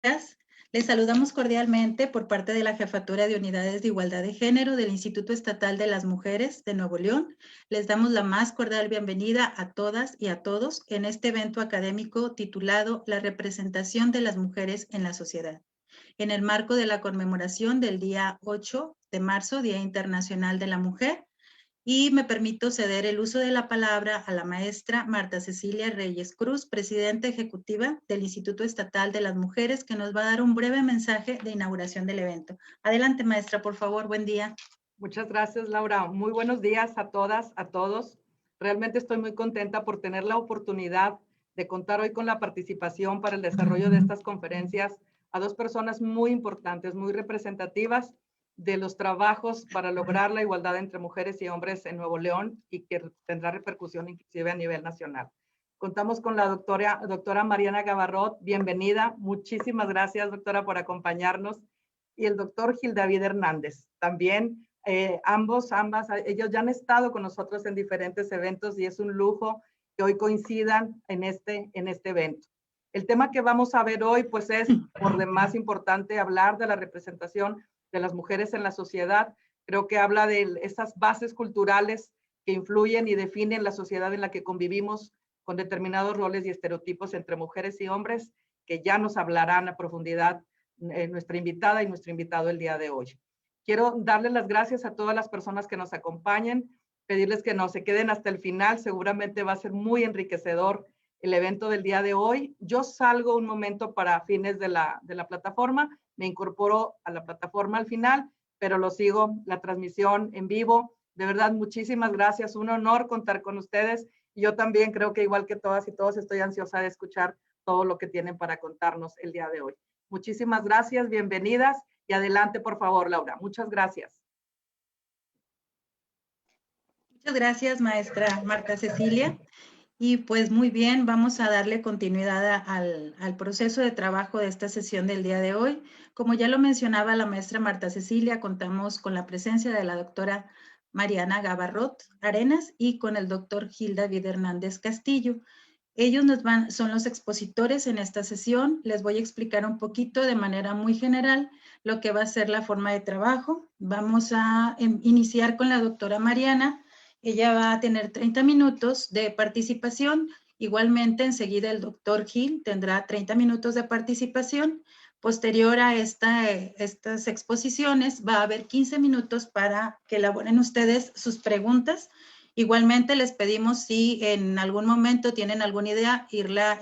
días. Les saludamos cordialmente por parte de la Jefatura de Unidades de Igualdad de Género del Instituto Estatal de las Mujeres de Nuevo León. Les damos la más cordial bienvenida a todas y a todos en este evento académico titulado La representación de las mujeres en la sociedad, en el marco de la conmemoración del día 8 de marzo, Día Internacional de la Mujer. Y me permito ceder el uso de la palabra a la maestra Marta Cecilia Reyes Cruz, presidenta ejecutiva del Instituto Estatal de las Mujeres, que nos va a dar un breve mensaje de inauguración del evento. Adelante, maestra, por favor, buen día. Muchas gracias, Laura. Muy buenos días a todas, a todos. Realmente estoy muy contenta por tener la oportunidad de contar hoy con la participación para el desarrollo de estas conferencias a dos personas muy importantes, muy representativas de los trabajos para lograr la igualdad entre mujeres y hombres en Nuevo León y que tendrá repercusión inclusive a nivel nacional. Contamos con la doctora Mariana Gabarrot. Bienvenida. Muchísimas gracias, doctora, por acompañarnos. Y el doctor Gil David Hernández. También ambas, ellos ya han estado con nosotros en diferentes eventos y es un lujo que hoy coincidan en este evento. El tema que vamos a ver hoy, pues es por demás importante hablar de la representación de las mujeres en la sociedad. Creo que habla de esas bases culturales que influyen y definen la sociedad en la que convivimos con determinados roles y estereotipos entre mujeres y hombres, que ya nos hablarán a profundidad nuestra invitada y nuestro invitado el día de hoy. Quiero darles las gracias a todas las personas que nos acompañen, pedirles que no se queden hasta el final, seguramente va a ser muy enriquecedor el evento del día de hoy. Yo salgo un momento para fines de la plataforma, me incorporo a la plataforma al final, pero lo sigo la transmisión en vivo. De verdad, muchísimas gracias, un honor contar con ustedes. Y yo también creo que igual que todas y todos estoy ansiosa de escuchar todo lo que tienen para contarnos el día de hoy. Muchísimas gracias, bienvenidas y adelante, por favor, Laura. Muchas gracias. Muchas gracias, maestra Marta Cecilia. Y pues muy bien, vamos a darle continuidad al proceso de trabajo de esta sesión del día de hoy. Como ya lo mencionaba la maestra Marta Cecilia, contamos con la presencia de la doctora Mariana Gabarrot Arenas y con el doctor Gil David Hernández Castillo. Ellos son los expositores en esta sesión. Les voy a explicar un poquito de manera muy general lo que va a ser la forma de trabajo. Vamos a iniciar con la doctora Mariana. Ella va a tener 30 minutos de participación. Igualmente, enseguida el doctor Gil tendrá 30 minutos de participación. Posterior a estas exposiciones, va a haber 15 minutos para que elaboren ustedes sus preguntas. Igualmente les pedimos si en algún momento tienen alguna idea, irla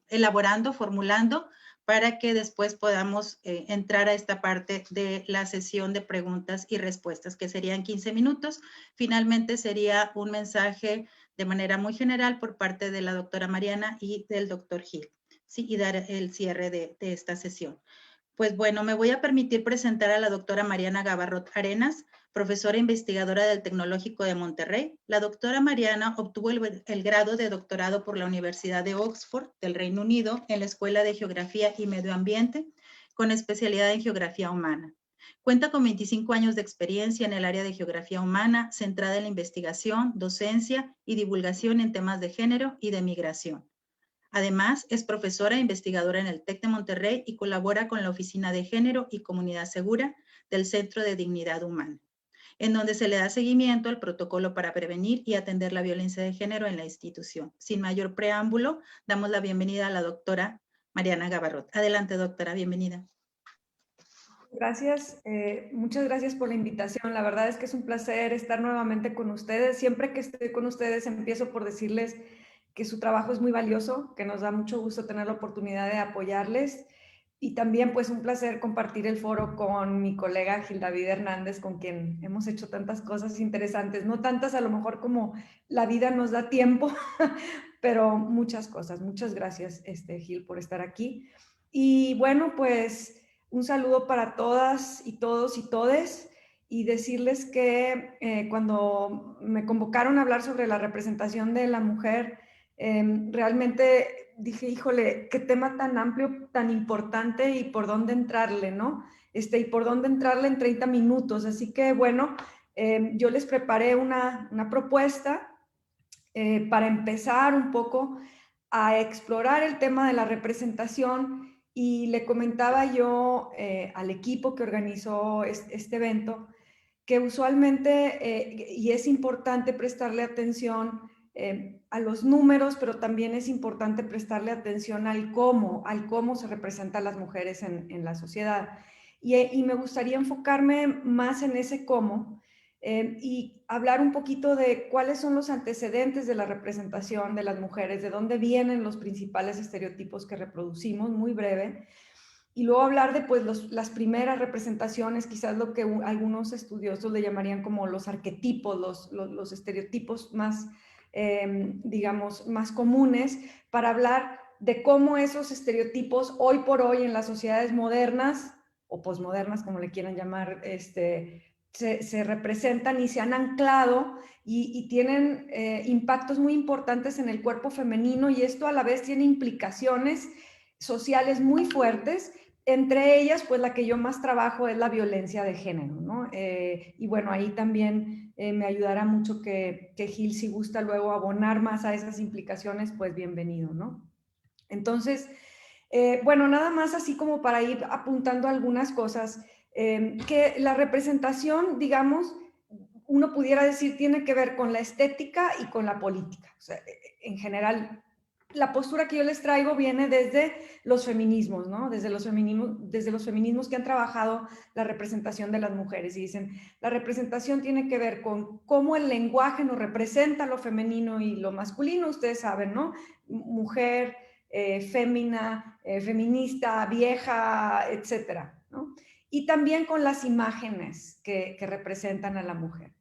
elaborando, formulando, para que después podamos entrar a esta parte de la sesión de preguntas y respuestas, que serían 15 minutos. Finalmente sería un mensaje de manera muy general por parte de la doctora Mariana y del doctor Gil, ¿sí? Y dar el cierre de esta sesión. Pues bueno, me voy a permitir presentar a la doctora Mariana Gabarrot Arenas, profesora e investigadora del Tecnológico de Monterrey. La doctora Mariana obtuvo el grado de doctorado por la Universidad de Oxford del Reino Unido en la Escuela de Geografía y Medio Ambiente, con especialidad en Geografía Humana. Cuenta con 25 años de experiencia en el área de Geografía Humana, centrada en la investigación, docencia y divulgación en temas de género y de migración. Además, es profesora e investigadora en el TEC de Monterrey y colabora con la Oficina de Género y Comunidad Segura del Centro de Dignidad Humana, en donde se le da seguimiento al protocolo para prevenir y atender la violencia de género en la institución. Sin mayor preámbulo, damos la bienvenida a la doctora Mariana Gabarrot. Adelante, doctora, bienvenida. Gracias, muchas gracias por la invitación. La verdad es que es un placer estar nuevamente con ustedes. Siempre que estoy con ustedes empiezo por decirles que su trabajo es muy valioso, que nos da mucho gusto tener la oportunidad de apoyarles y también pues un placer compartir el foro con mi colega Gil David Hernández, con quien hemos hecho tantas cosas interesantes, no tantas a lo mejor como la vida nos da tiempo, pero muchas cosas. Muchas gracias, Gil, por estar aquí. Y bueno, pues un saludo para todas y todos y todes y decirles que cuando me convocaron a hablar sobre la representación de la mujer, realmente dije, híjole, qué tema tan amplio, tan importante y por dónde entrarle, ¿no? Y por dónde entrarle en 30 minutos. Así que, bueno, yo les preparé una propuesta para empezar un poco a explorar el tema de la representación y le comentaba yo al equipo que organizó este evento que usualmente, y es importante prestarle atención a los números, pero también es importante prestarle atención al cómo se representan las mujeres en la sociedad. Y me gustaría enfocarme más en ese cómo y hablar un poquito de cuáles son los antecedentes de la representación de las mujeres, de dónde vienen los principales estereotipos que reproducimos, muy breve. Y luego hablar de pues, las primeras representaciones, quizás lo que algunos estudiosos le llamarían como los arquetipos, los estereotipos más, digamos, más comunes, para hablar de cómo esos estereotipos hoy por hoy en las sociedades modernas o posmodernas, como le quieran llamar, se representan y se han anclado y tienen impactos muy importantes en el cuerpo femenino, y esto a la vez tiene implicaciones sociales muy fuertes. Entre ellas, pues la que yo más trabajo es la violencia de género, ¿no? Y bueno, ahí también me ayudará mucho que Gil, si gusta luego abonar más a esas implicaciones, pues bienvenido, ¿no? Entonces, bueno, nada más así como para ir apuntando algunas cosas, que la representación, digamos, uno pudiera decir, tiene que ver con la estética y con la política. O sea, en general, la postura que yo les traigo viene desde los feminismos, ¿no? Desde los feminismos que han trabajado la representación de las mujeres y dicen, la representación tiene que ver con cómo el lenguaje nos representa lo femenino y lo masculino, ustedes saben, ¿no? Mujer, fémina, feminista, vieja, etcétera, ¿no? Y también con las imágenes que representan a la mujer.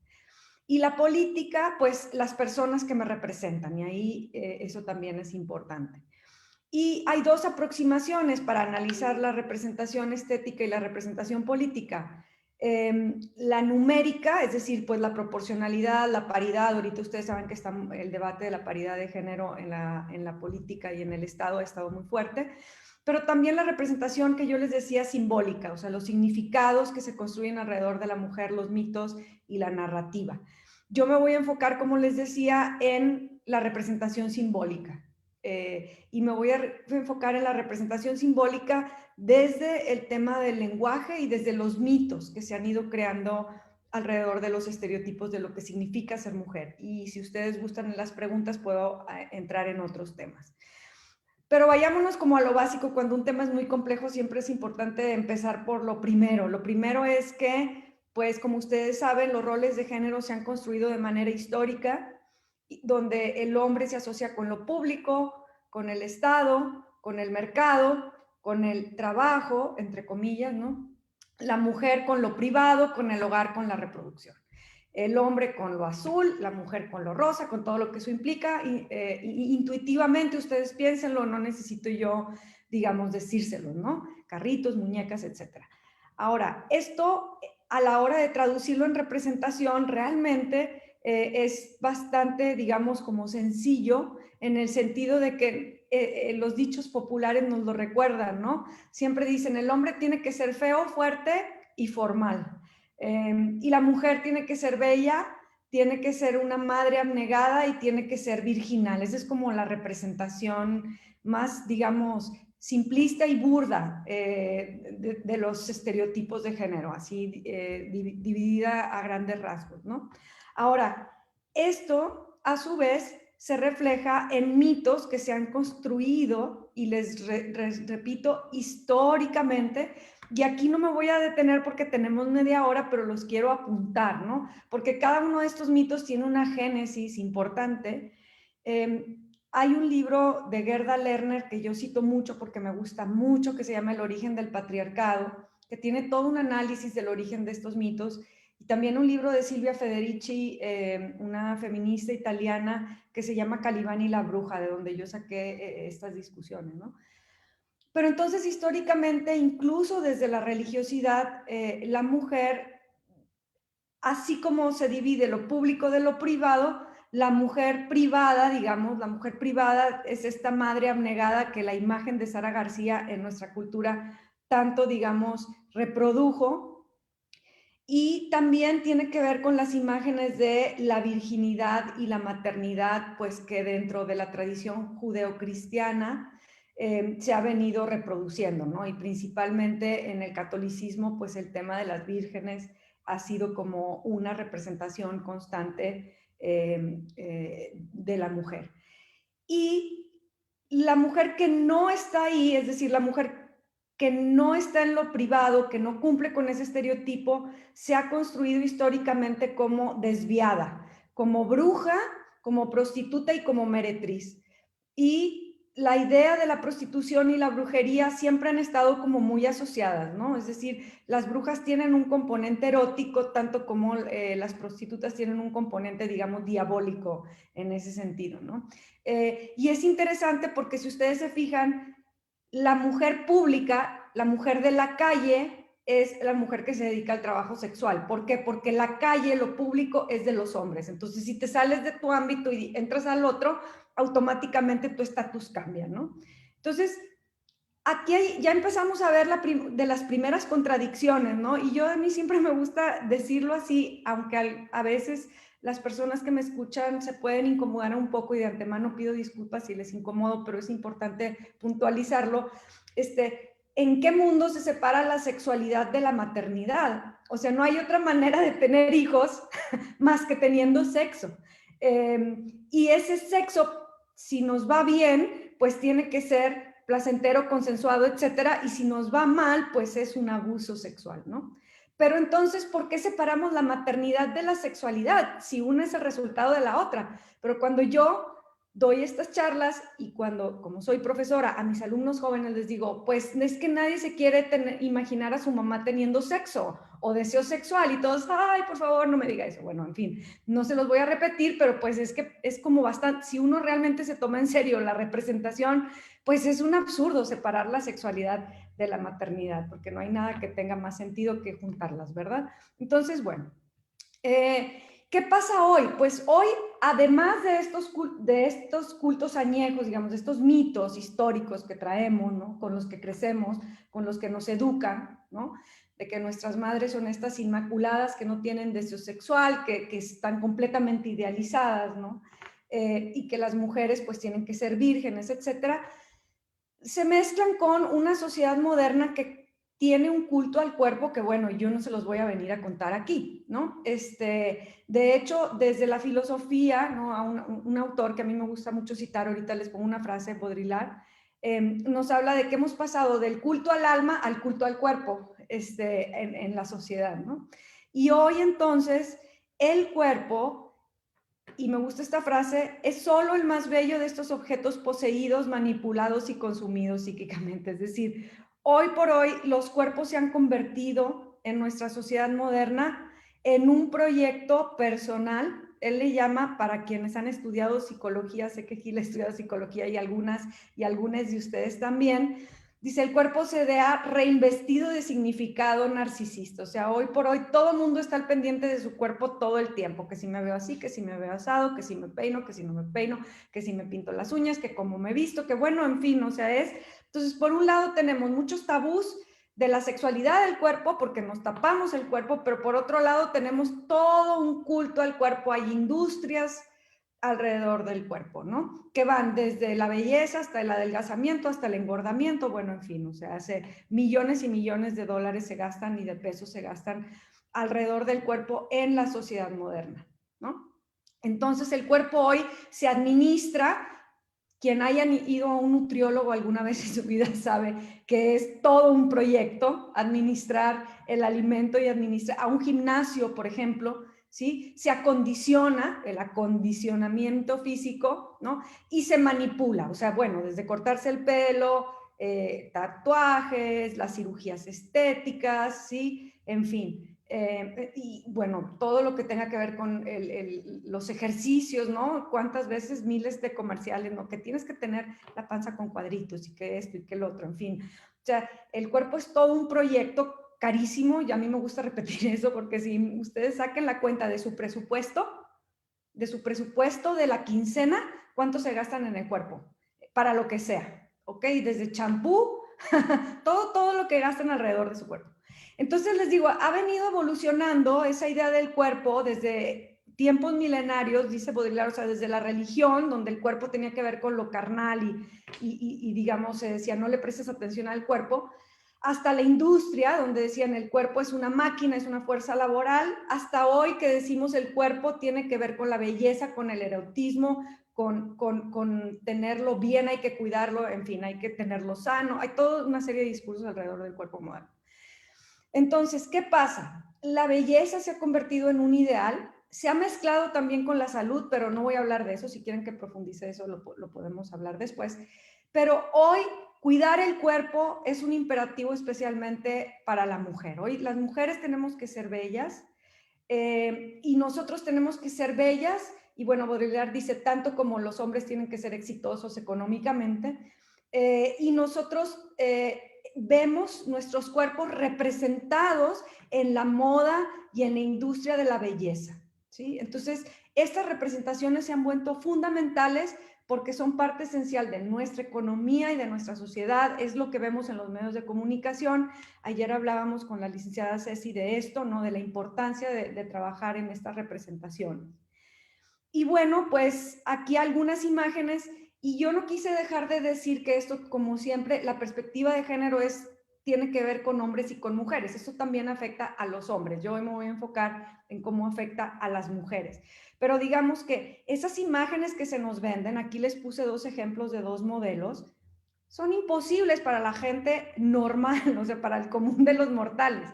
Y la política, pues las personas que me representan, y ahí eso también es importante. Y hay dos aproximaciones para analizar la representación estética y la representación política. La numérica, es decir, pues la proporcionalidad, la paridad. Ahorita ustedes saben que está el debate de la paridad de género en la política y en el Estado ha estado muy fuerte. Pero también la representación que yo les decía simbólica, o sea, los significados que se construyen alrededor de la mujer, los mitos y la narrativa. Yo me voy a enfocar, como les decía, en la representación simbólica. Y me voy a enfocar en la representación simbólica desde el tema del lenguaje y desde los mitos que se han ido creando alrededor de los estereotipos de lo que significa ser mujer. Y si ustedes gustan en las preguntas, puedo entrar en otros temas. Pero vayámonos como a lo básico. Cuando un tema es muy complejo, siempre es importante empezar por lo primero. Lo primero es que, pues como ustedes saben, los roles de género se han construido de manera histórica, donde el hombre se asocia con lo público, con el Estado, con el mercado, con el trabajo, entre comillas, ¿no? La mujer con lo privado, con el hogar, con la reproducción. El hombre con lo azul, la mujer con lo rosa, con todo lo que eso implica. Intuitivamente ustedes piénsenlo, no necesito yo, digamos, decírselo, ¿no? Carritos, muñecas, etc. Ahora, esto a la hora de traducirlo en representación realmente es bastante, digamos, como sencillo, en el sentido de que los dichos populares nos lo recuerdan, ¿no? Siempre dicen, el hombre tiene que ser feo, fuerte y formal. Y la mujer tiene que ser bella, tiene que ser una madre abnegada y tiene que ser virginal. Esa es como la representación más, digamos, simplista y burda de los estereotipos de género, así dividida a grandes rasgos, ¿no? Ahora, esto a su vez se refleja en mitos que se han construido, y les repito, históricamente. Y aquí no me voy a detener porque tenemos media hora, pero los quiero apuntar, ¿no? Porque cada uno de estos mitos tiene una génesis importante. Hay un libro de Gerda Lerner que yo cito mucho porque me gusta mucho, que se llama El origen del patriarcado, que tiene todo un análisis del origen de estos mitos. Y también un libro de Silvia Federici, una feminista italiana, que se llama Calibán y la bruja, de donde yo saqué estas discusiones, ¿no? Pero entonces, históricamente, incluso desde la religiosidad, la mujer, así como se divide lo público de lo privado, la mujer privada, digamos, la mujer privada es esta madre abnegada que la imagen de Sara García en nuestra cultura tanto, digamos, reprodujo. Y también tiene que ver con las imágenes de la virginidad y la maternidad, pues que dentro de la tradición judeocristiana se ha venido reproduciendo, ¿no? Y principalmente en el catolicismo, pues el tema de las vírgenes ha sido como una representación constante de la mujer. Y la mujer que no está ahí, es decir, la mujer que no está en lo privado, que no cumple con ese estereotipo, se ha construido históricamente como desviada, como bruja, como prostituta y como meretriz. Y la idea de la prostitución y la brujería siempre han estado como muy asociadas, ¿no? Es decir, las brujas tienen un componente erótico, tanto como las prostitutas tienen un componente, digamos, diabólico en ese sentido, ¿no? Y es interesante porque si ustedes se fijan, la mujer pública, la mujer de la calle, es la mujer que se dedica al trabajo sexual. ¿Por qué? Porque la calle, lo público, es de los hombres. Entonces, si te sales de tu ámbito y entras al otro, automáticamente tu estatus cambia, ¿no? Entonces, aquí ya empezamos a ver de las primeras contradicciones, ¿no? Y yo a mí siempre me gusta decirlo así, aunque a veces las personas que me escuchan se pueden incomodar un poco y de antemano pido disculpas si les incomodo, pero es importante puntualizarlo. ¿En qué mundo se separa la sexualidad de la maternidad? O sea, no hay otra manera de tener hijos más que teniendo sexo. Y ese sexo, si nos va bien, pues tiene que ser placentero, consensuado, etcétera, y si nos va mal, pues es un abuso sexual, ¿no? Pero entonces, ¿por qué separamos la maternidad de la sexualidad? Si una es el resultado de la otra. Pero cuando yo doy estas charlas y cuando, como soy profesora, a mis alumnos jóvenes les digo, pues es que nadie se quiere imaginar a su mamá teniendo sexo o deseo sexual y todos, ay, por favor, no me diga eso. Bueno, en fin, no se los voy a repetir, pero pues es que es como bastante, si uno realmente se toma en serio la representación, pues es un absurdo separar la sexualidad de la maternidad, porque no hay nada que tenga más sentido que juntarlas, ¿verdad? Entonces, bueno, ¿qué pasa hoy? Pues hoy, además de estos cultos añejos, digamos, de estos mitos históricos que traemos, ¿no? Con los que crecemos, con los que nos educan, ¿no? De que nuestras madres son estas inmaculadas que no tienen deseo sexual, que están completamente idealizadas, ¿no? Y que las mujeres pues tienen que ser vírgenes, etcétera, se mezclan con una sociedad moderna que tiene un culto al cuerpo que, bueno, yo no se los voy a venir a contar aquí, ¿no? De hecho, desde la filosofía, ¿no? A un autor que a mí me gusta mucho citar, ahorita les pongo una frase de Baudrillard, nos habla de que hemos pasado del culto al alma al culto al cuerpo en la sociedad, ¿no? Y hoy entonces el cuerpo, y me gusta esta frase, es solo el más bello de estos objetos poseídos, manipulados y consumidos psíquicamente. Es decir, hoy por hoy los cuerpos se han convertido en nuestra sociedad moderna en un proyecto personal. Él le llama, para quienes han estudiado psicología, sé que Gil ha estudiado psicología y algunas de ustedes también, dice, el cuerpo se ha reinvestido de significado narcisista. O sea, hoy por hoy todo el mundo está al pendiente de su cuerpo todo el tiempo. Que si me veo así, que si me veo asado, que si me peino, que si no me peino, que si me pinto las uñas, que cómo me visto, que bueno, en fin, o sea, es... Entonces, por un lado tenemos muchos tabús de la sexualidad del cuerpo porque nos tapamos el cuerpo, pero por otro lado tenemos todo un culto al cuerpo. Hay industrias alrededor del cuerpo, ¿no? Que van desde la belleza hasta el adelgazamiento, hasta el engordamiento, bueno, en fin, o sea, hace millones y millones de dólares se gastan y de pesos se gastan alrededor del cuerpo en la sociedad moderna, ¿no? Entonces el cuerpo hoy se administra, quien haya ido a un nutriólogo alguna vez en su vida sabe que es todo un proyecto administrar el alimento y administrar a un gimnasio, por ejemplo, ¿sí? Se acondiciona, el acondicionamiento físico, ¿no? Y se manipula, o sea, bueno, desde cortarse el pelo, tatuajes, las cirugías estéticas, ¿sí? En fin. Y bueno, todo lo que tenga que ver con los ejercicios, ¿no? Cuántas veces miles de comerciales, ¿no? Que tienes que tener la panza con cuadritos y que esto y que el otro, en fin. O sea, el cuerpo es todo un proyecto carísimo y a mí me gusta repetir eso porque si ustedes saquen la cuenta de su presupuesto de la quincena, ¿cuánto se gastan en el cuerpo? Para lo que sea, ¿ok? Desde champú, todo lo que gastan alrededor de su cuerpo. Entonces les digo, ha venido evolucionando esa idea del cuerpo desde tiempos milenarios, dice Baudrillard, o sea, desde la religión, donde el cuerpo tenía que ver con lo carnal y digamos, se decía, no le prestes atención al cuerpo, hasta la industria, donde decían el cuerpo es una máquina, es una fuerza laboral, hasta hoy que decimos el cuerpo tiene que ver con la belleza, con el erotismo, con tenerlo bien, hay que cuidarlo, en fin, hay que tenerlo sano, hay toda una serie de discursos alrededor del cuerpo moderno. Entonces, ¿qué pasa? La belleza se ha convertido en un ideal, se ha mezclado también con la salud, pero no voy a hablar de eso, si quieren que profundice eso lo podemos hablar después, pero hoy cuidar el cuerpo es un imperativo especialmente para la mujer. Hoy las mujeres tenemos que ser bellas y nosotros tenemos que ser bellas y bueno, Baudrillard dice tanto como los hombres tienen que ser exitosos económicamente y nosotros vemos nuestros cuerpos representados en la moda y en la industria de la belleza, ¿sí? Entonces, estas representaciones se han vuelto fundamentales porque son parte esencial de nuestra economía y de nuestra sociedad, es lo que vemos en los medios de comunicación. Ayer hablábamos con la licenciada Ceci de esto, ¿no? De la importancia de trabajar en estas representaciones. Y bueno, pues aquí algunas imágenes, y yo no quise dejar de decir que esto, como siempre, la perspectiva de género tiene que ver con hombres y con mujeres. Eso también afecta a los hombres. Yo me voy a enfocar en cómo afecta a las mujeres. Pero digamos que esas imágenes que se nos venden, aquí les puse 2 ejemplos de 2 modelos, son imposibles para la gente normal, o sea, para el común de los mortales.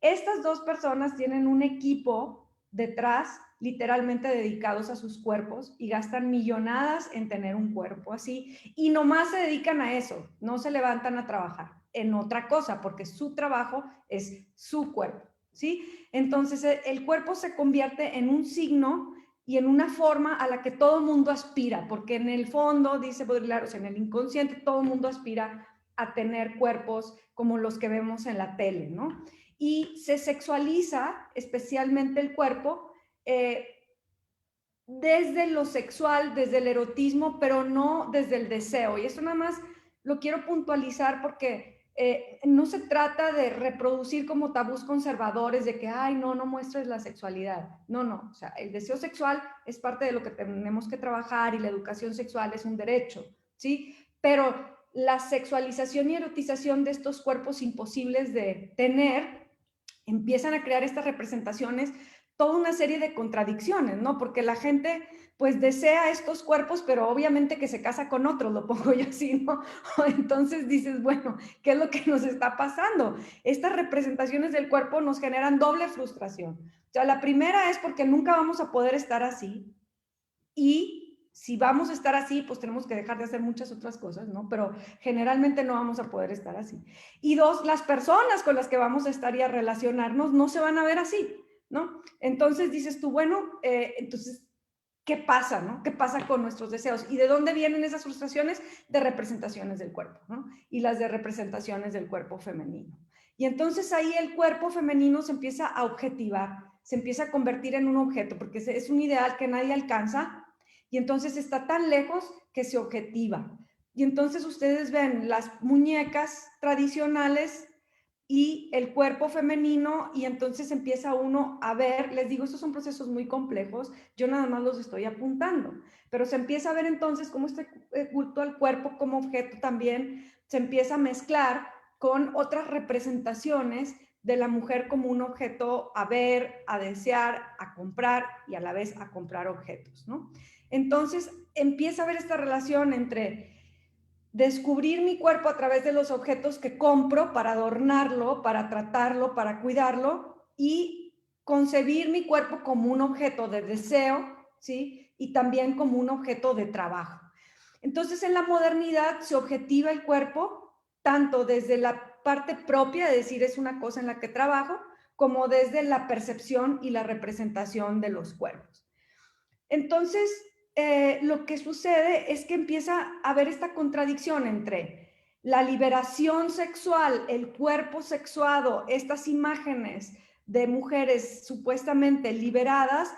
Estas 2 personas tienen un equipo detrás, literalmente dedicados a sus cuerpos y gastan millonadas en tener un cuerpo así y nomás se dedican a eso, no se levantan a trabajar en otra cosa porque su trabajo es su cuerpo, ¿sí? Entonces el cuerpo se convierte en un signo y en una forma a la que todo el mundo aspira, porque en el fondo, dice Baudrillard, o sea, en el inconsciente todo el mundo aspira a tener cuerpos como los que vemos en la tele, ¿no? Y se sexualiza especialmente el cuerpo desde lo sexual, desde el erotismo, pero no desde el deseo. Y eso nada más lo quiero puntualizar porque no se trata de reproducir como tabús conservadores de que, ay, no muestres la sexualidad. No, o sea, el deseo sexual es parte de lo que tenemos que trabajar y la educación sexual es un derecho, ¿sí? Pero la sexualización y erotización de estos cuerpos imposibles de tener empiezan a crear estas representaciones, toda una serie de contradicciones, ¿no? Porque la gente pues desea estos cuerpos, pero obviamente que se casa con otros, lo pongo yo así, ¿no? Entonces dices, bueno, ¿qué es lo que nos está pasando? Estas representaciones del cuerpo nos generan doble frustración. O sea, la primera es porque nunca vamos a poder estar así y si vamos a estar así, pues tenemos que dejar de hacer muchas otras cosas, ¿no? Pero generalmente no vamos a poder estar así. Y 2, las personas con las que vamos a estar y a relacionarnos no se van a ver así, ¿no? Entonces dices tú, bueno, entonces, ¿qué pasa, no? ¿Qué pasa con nuestros deseos? ¿Y de dónde vienen esas frustraciones? De representaciones del cuerpo, ¿no? Y las de representaciones del cuerpo femenino. Y entonces ahí el cuerpo femenino se empieza a objetivar, se empieza a convertir en un objeto, porque es un ideal que nadie alcanza, y entonces está tan lejos que se objetiva. Y entonces ustedes ven las muñecas tradicionales y el cuerpo femenino y entonces empieza uno a ver, les digo, estos son procesos muy complejos, yo nada más los estoy apuntando, pero se empieza a ver entonces cómo este culto al cuerpo como objeto también se empieza a mezclar con otras representaciones de la mujer como un objeto a ver, a desear, a comprar y a la vez a comprar objetos, ¿no? Entonces empieza a haber esta relación entre descubrir mi cuerpo a través de los objetos que compro para adornarlo, para tratarlo, para cuidarlo y concebir mi cuerpo como un objeto de deseo, ¿sí? Y también como un objeto de trabajo. Entonces en la modernidad se objetiva el cuerpo tanto desde la parte propia, de decir es una cosa en la que trabajo, como desde la percepción y la representación de los cuerpos. Entonces, lo que sucede es que empieza a haber esta contradicción entre la liberación sexual, el cuerpo sexuado, estas imágenes de mujeres supuestamente liberadas,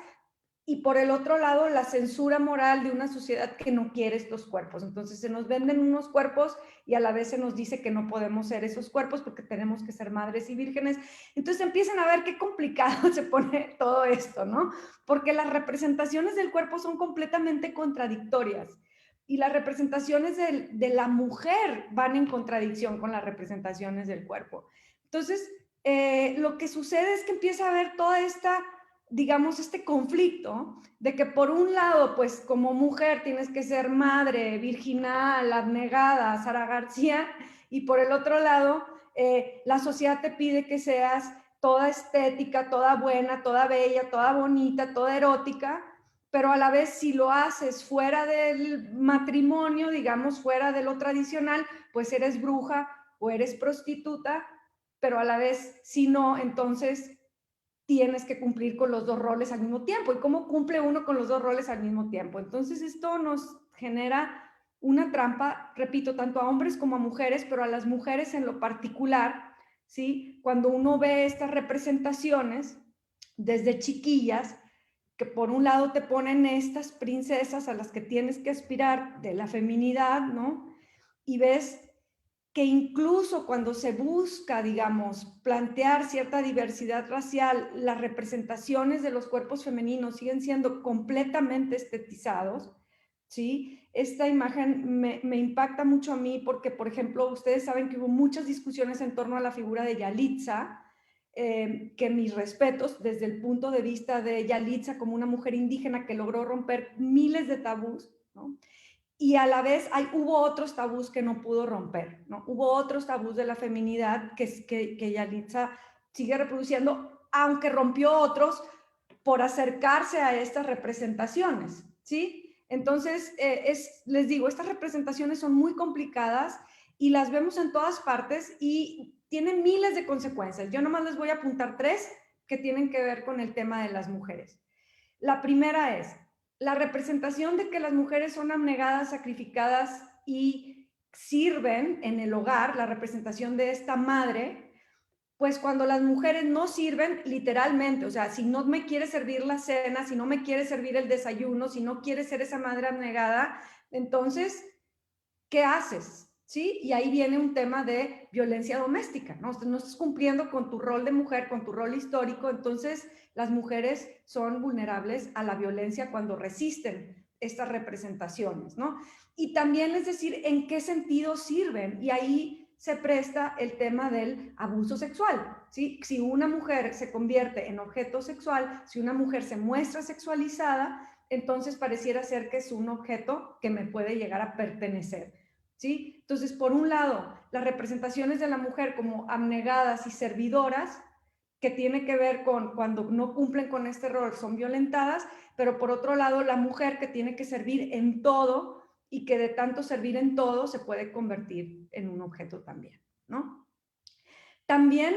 y por el otro lado, la censura moral de una sociedad que no quiere estos cuerpos. Entonces se nos venden unos cuerpos y a la vez se nos dice que no podemos ser esos cuerpos porque tenemos que ser madres y vírgenes. Entonces empiezan a ver qué complicado se pone todo esto, ¿no? Porque las representaciones del cuerpo son completamente contradictorias y las representaciones de la mujer van en contradicción con las representaciones del cuerpo. Entonces, lo que sucede es que empieza a haber toda esta, digamos, este conflicto de que por un lado, pues como mujer tienes que ser madre, virginal, abnegada, Sara García, y por el otro lado, la sociedad te pide que seas toda estética, toda buena, toda bella, toda bonita, toda erótica, pero a la vez si lo haces fuera del matrimonio, digamos, fuera de lo tradicional, pues eres bruja o eres prostituta, pero a la vez si no, entonces tienes que cumplir con los dos roles al mismo tiempo. ¿Y cómo cumple uno con los dos roles al mismo tiempo? Entonces esto nos genera una trampa, repito, tanto a hombres como a mujeres, pero a las mujeres en lo particular, ¿sí? Cuando uno ve estas representaciones desde chiquillas, que por un lado te ponen estas princesas a las que tienes que aspirar de la feminidad, ¿no? Y ves que incluso cuando se busca, digamos, plantear cierta diversidad racial, las representaciones de los cuerpos femeninos siguen siendo completamente estetizados, ¿sí? Esta imagen me impacta mucho a mí porque, por ejemplo, ustedes saben que hubo muchas discusiones en torno a la figura de Yalitza, que mis respetos desde el punto de vista de Yalitza como una mujer indígena que logró romper miles de tabús, ¿no? Y a la vez hubo otros tabús que no pudo romper, ¿no? Hubo otros tabús de la feminidad que Yalitza sigue reproduciendo, aunque rompió otros por acercarse a estas representaciones, ¿sí? Entonces, les digo, estas representaciones son muy complicadas y las vemos en todas partes y tienen miles de consecuencias. Yo nomás les voy a apuntar 3 que tienen que ver con el tema de las mujeres. La primera es la representación de que las mujeres son abnegadas, sacrificadas y sirven en el hogar, la representación de esta madre, pues cuando las mujeres no sirven literalmente, o sea, si no me quiere servir la cena, si no me quiere servir el desayuno, si no quiere ser esa madre abnegada, entonces, ¿qué haces? ¿Sí? Y ahí viene un tema de violencia doméstica, ¿no? No estás cumpliendo con tu rol de mujer, con tu rol histórico, entonces las mujeres son vulnerables a la violencia cuando resisten estas representaciones, ¿no? Y también es decir, ¿en qué sentido sirven? Y ahí se presta el tema del abuso sexual, ¿sí? Si una mujer se convierte en objeto sexual, si una mujer se muestra sexualizada, entonces pareciera ser que es un objeto que me puede llegar a pertenecer, ¿sí? Entonces, por un lado, las representaciones de la mujer como abnegadas y servidoras, que tiene que ver con cuando no cumplen con este rol, son violentadas, pero por otro lado, la mujer que tiene que servir en todo y que de tanto servir en todo se puede convertir en un objeto también, ¿no? También,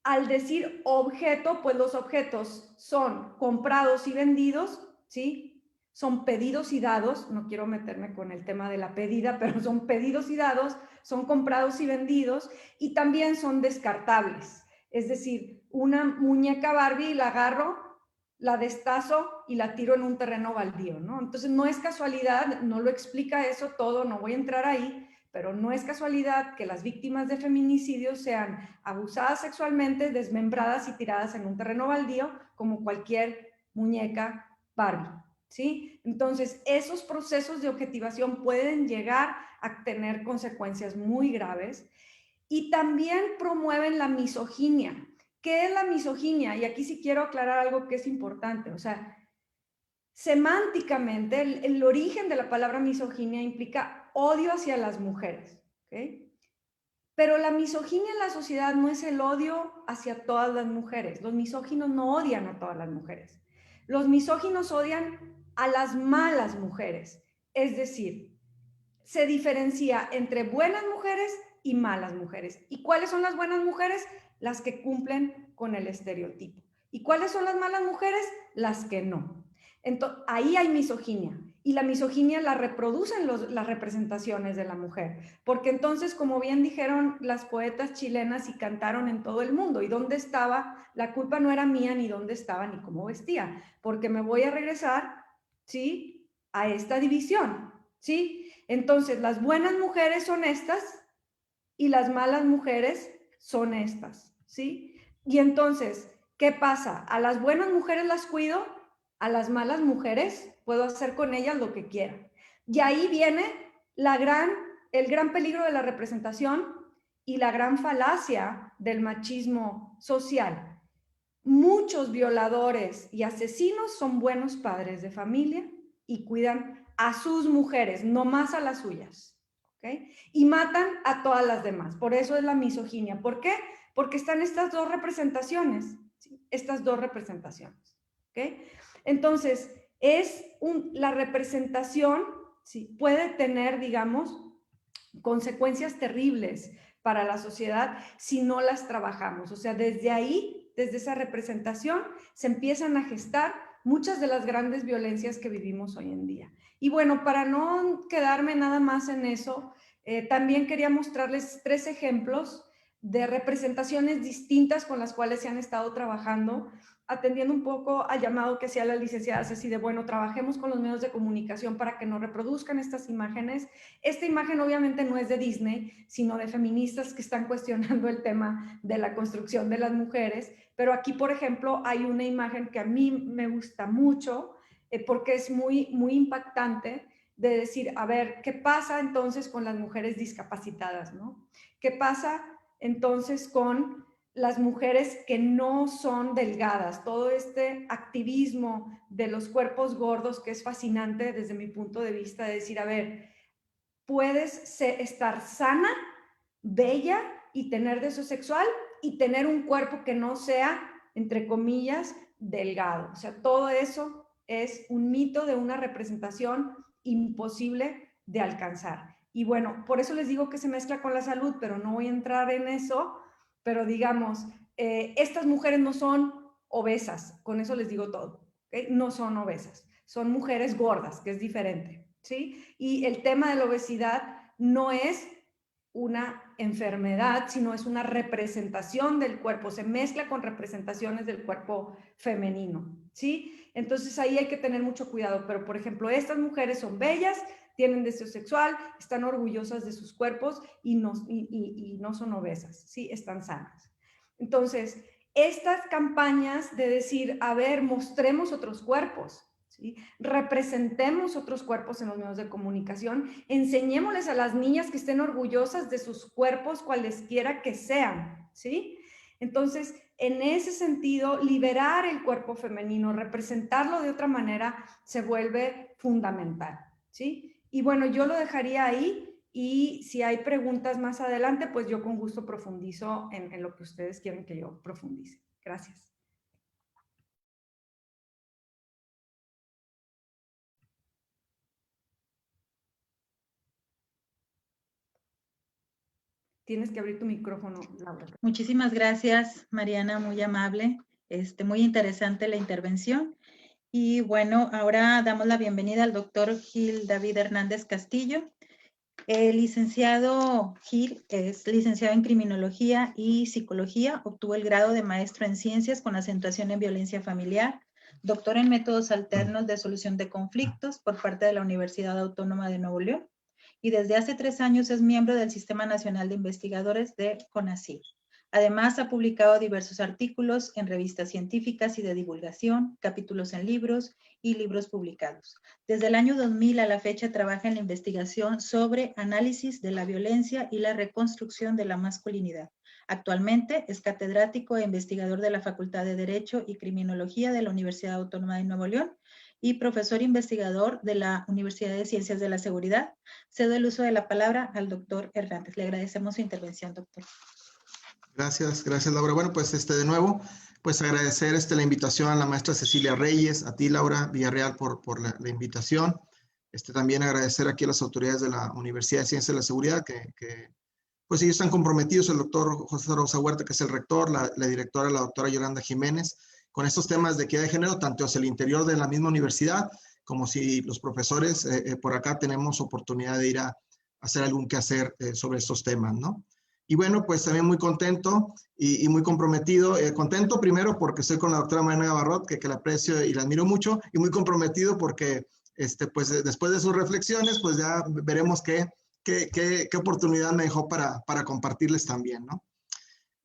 al decir objeto, pues los objetos son comprados y vendidos, ¿sí? Son pedidos y dados, no quiero meterme con el tema de la pedida, pero son pedidos y dados, son comprados y vendidos, y también son descartables. Es decir, una muñeca Barbie la agarro, la destazo y la tiro en un terreno baldío, ¿no? Entonces no es casualidad, no lo explica eso todo, no voy a entrar ahí, pero no es casualidad que las víctimas de feminicidios sean abusadas sexualmente, desmembradas y tiradas en un terreno baldío como cualquier muñeca Barbie, ¿sí? Entonces, esos procesos de objetivación pueden llegar a tener consecuencias muy graves y también promueven la misoginia. ¿Qué es la misoginia? Y aquí sí quiero aclarar algo que es importante, o sea, semánticamente, el origen de la palabra misoginia implica odio hacia las mujeres, ¿ok? Pero la misoginia en la sociedad no es el odio hacia todas las mujeres. Los misóginos no odian a todas las mujeres. Los misóginos odian a las malas mujeres. Es decir, se diferencia entre buenas mujeres y malas mujeres. ¿Y cuáles son las buenas mujeres? Las que cumplen con el estereotipo. ¿Y cuáles son las malas mujeres? Las que no. Entonces, ahí hay misoginia. Y la misoginia la reproducen las representaciones de la mujer, porque entonces, como bien dijeron las poetas chilenas y cantaron en todo el mundo, ¿y dónde estaba? La culpa no era mía, ni dónde estaba, ni cómo vestía, porque me voy a regresar, ¿sí?, a esta división, ¿sí? Entonces, las buenas mujeres son estas y las malas mujeres son estas, ¿sí? Y entonces, ¿qué pasa? A las buenas mujeres las cuido, a las malas mujeres puedo hacer con ellas lo que quiera. Y ahí viene el gran peligro de la representación y la gran falacia del machismo social. Muchos violadores y asesinos son buenos padres de familia y cuidan a sus mujeres, no más a las suyas. ¿Okay? Y matan a todas las demás. Por eso es la misoginia. ¿Por qué? Porque están estas dos representaciones. ¿Sí? Estas dos representaciones. ¿Okay? Entonces, la representación, ¿sí?, puede tener, digamos, consecuencias terribles para la sociedad si no las trabajamos. O sea, desde ahí, desde esa representación, se empiezan a gestar muchas de las grandes violencias que vivimos hoy en día. Y bueno, para no quedarme nada más en eso, también quería mostrarles 3 ejemplos de representaciones distintas con las cuales se han estado trabajando, atendiendo un poco al llamado que hacía la licenciada Ceci de, bueno, trabajemos con los medios de comunicación para que no reproduzcan estas imágenes. Esta imagen obviamente no es de Disney, sino de feministas que están cuestionando el tema de la construcción de las mujeres, pero aquí, por ejemplo, hay una imagen que a mí me gusta mucho, porque es muy, muy impactante, de decir, a ver, ¿qué pasa entonces con las mujeres discapacitadas, ¿no? ¿Qué pasa entonces con las mujeres que no son delgadas? Todo este activismo de los cuerpos gordos que es fascinante desde mi punto de vista, de decir, a ver, puedes estar sana, bella y tener deseo sexual y tener un cuerpo que no sea, entre comillas, delgado. O sea, todo eso es un mito de una representación imposible de alcanzar. Y bueno, por eso les digo que se mezcla con la salud, pero no voy a entrar en eso, pero digamos, estas mujeres no son obesas, con eso les digo todo, ¿okay? No son obesas, son mujeres gordas, que es diferente, ¿sí? Y el tema de la obesidad no es una enfermedad, sino es una representación del cuerpo, se mezcla con representaciones del cuerpo femenino, ¿sí? Entonces ahí hay que tener mucho cuidado, pero por ejemplo, estas mujeres son bellas, tienen deseo sexual, están orgullosas de sus cuerpos y no son obesas, ¿sí? Están sanas. Entonces, estas campañas de decir, a ver, mostremos otros cuerpos, ¿sí? Representemos otros cuerpos en los medios de comunicación, enseñémosles a las niñas que estén orgullosas de sus cuerpos, cualesquiera que sean, ¿sí? Entonces, en ese sentido, liberar el cuerpo femenino, representarlo de otra manera, se vuelve fundamental, ¿sí? Y bueno, yo lo dejaría ahí y si hay preguntas más adelante, pues yo con gusto profundizo en lo que ustedes quieren que yo profundice. Gracias. Tienes que abrir tu micrófono, Laura. Muchísimas gracias, Mariana, muy amable. Muy interesante la intervención. Y bueno, ahora damos la bienvenida al doctor Gil David Hernández Castillo. El licenciado Gil es licenciado en Criminología y Psicología, obtuvo el grado de maestro en Ciencias con acentuación en Violencia Familiar, doctor en Métodos Alternos de Solución de Conflictos por parte de la Universidad Autónoma de Nuevo León y desde hace 3 años es miembro del Sistema Nacional de Investigadores de CONACYT. Además, ha publicado diversos artículos en revistas científicas y de divulgación, capítulos en libros y libros publicados. Desde el año 2000 a la fecha trabaja en la investigación sobre análisis de la violencia y la reconstrucción de la masculinidad. Actualmente es catedrático e investigador de la Facultad de Derecho y Criminología de la Universidad Autónoma de Nuevo León y profesor investigador de la Universidad de Ciencias de la Seguridad. Cedo el uso de la palabra al doctor Hernández. Le agradecemos su intervención, doctor. Gracias, Laura. Bueno, pues de nuevo, pues agradecer la invitación a la maestra Cecilia Reyes, a ti, Laura Villarreal, por la invitación. También agradecer aquí a las autoridades de la Universidad de Ciencias de la Seguridad, que pues ellos están comprometidos, el doctor José Rosa Huerta, que es el rector, la directora, la doctora Yolanda Jiménez, con estos temas de equidad de género, tanto hacia el interior de la misma universidad, como si los profesores por acá tenemos oportunidad de ir a hacer algún quehacer sobre estos temas, ¿no? Y bueno, pues también muy contento y muy comprometido. Contento primero porque estoy con la doctora Mariana Gabarrot, que la aprecio y la admiro mucho, y muy comprometido porque pues después de sus reflexiones, pues ya veremos qué oportunidad me dejó para compartirles también, ¿no?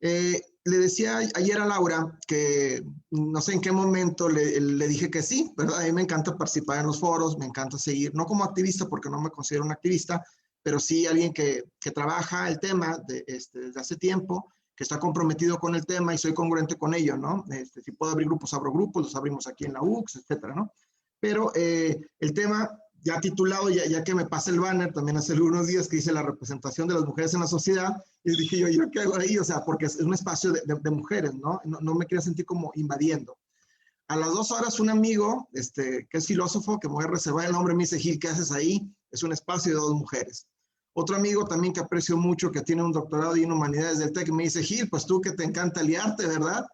Le decía ayer a Laura que no sé en qué momento le dije que sí, ¿verdad? A mí me encanta participar en los foros, me encanta seguir, no como activista porque no me considero un activista, pero sí alguien que trabaja el tema desde hace tiempo, que está comprometido con el tema y soy congruente con ello, ¿no? Si puedo abrir grupos, abro grupos, los abrimos aquí en la UX, etcétera, ¿no? Pero el tema ya titulado, ya que me pasa el banner, también hace algunos días que hice la representación de las mujeres en la sociedad, y dije yo ¿qué hago ahí? O sea, porque es un espacio de mujeres, ¿no? No me quería sentir como invadiendo. A las 2 horas un amigo, que es filósofo, que me voy a reservar el nombre, me dice, Gil, ¿qué haces ahí? Es un espacio de 2 mujeres. Otro amigo también que aprecio mucho, que tiene un doctorado en humanidades del TEC, me dice, Gil, pues tú que te encanta liarte, ¿verdad?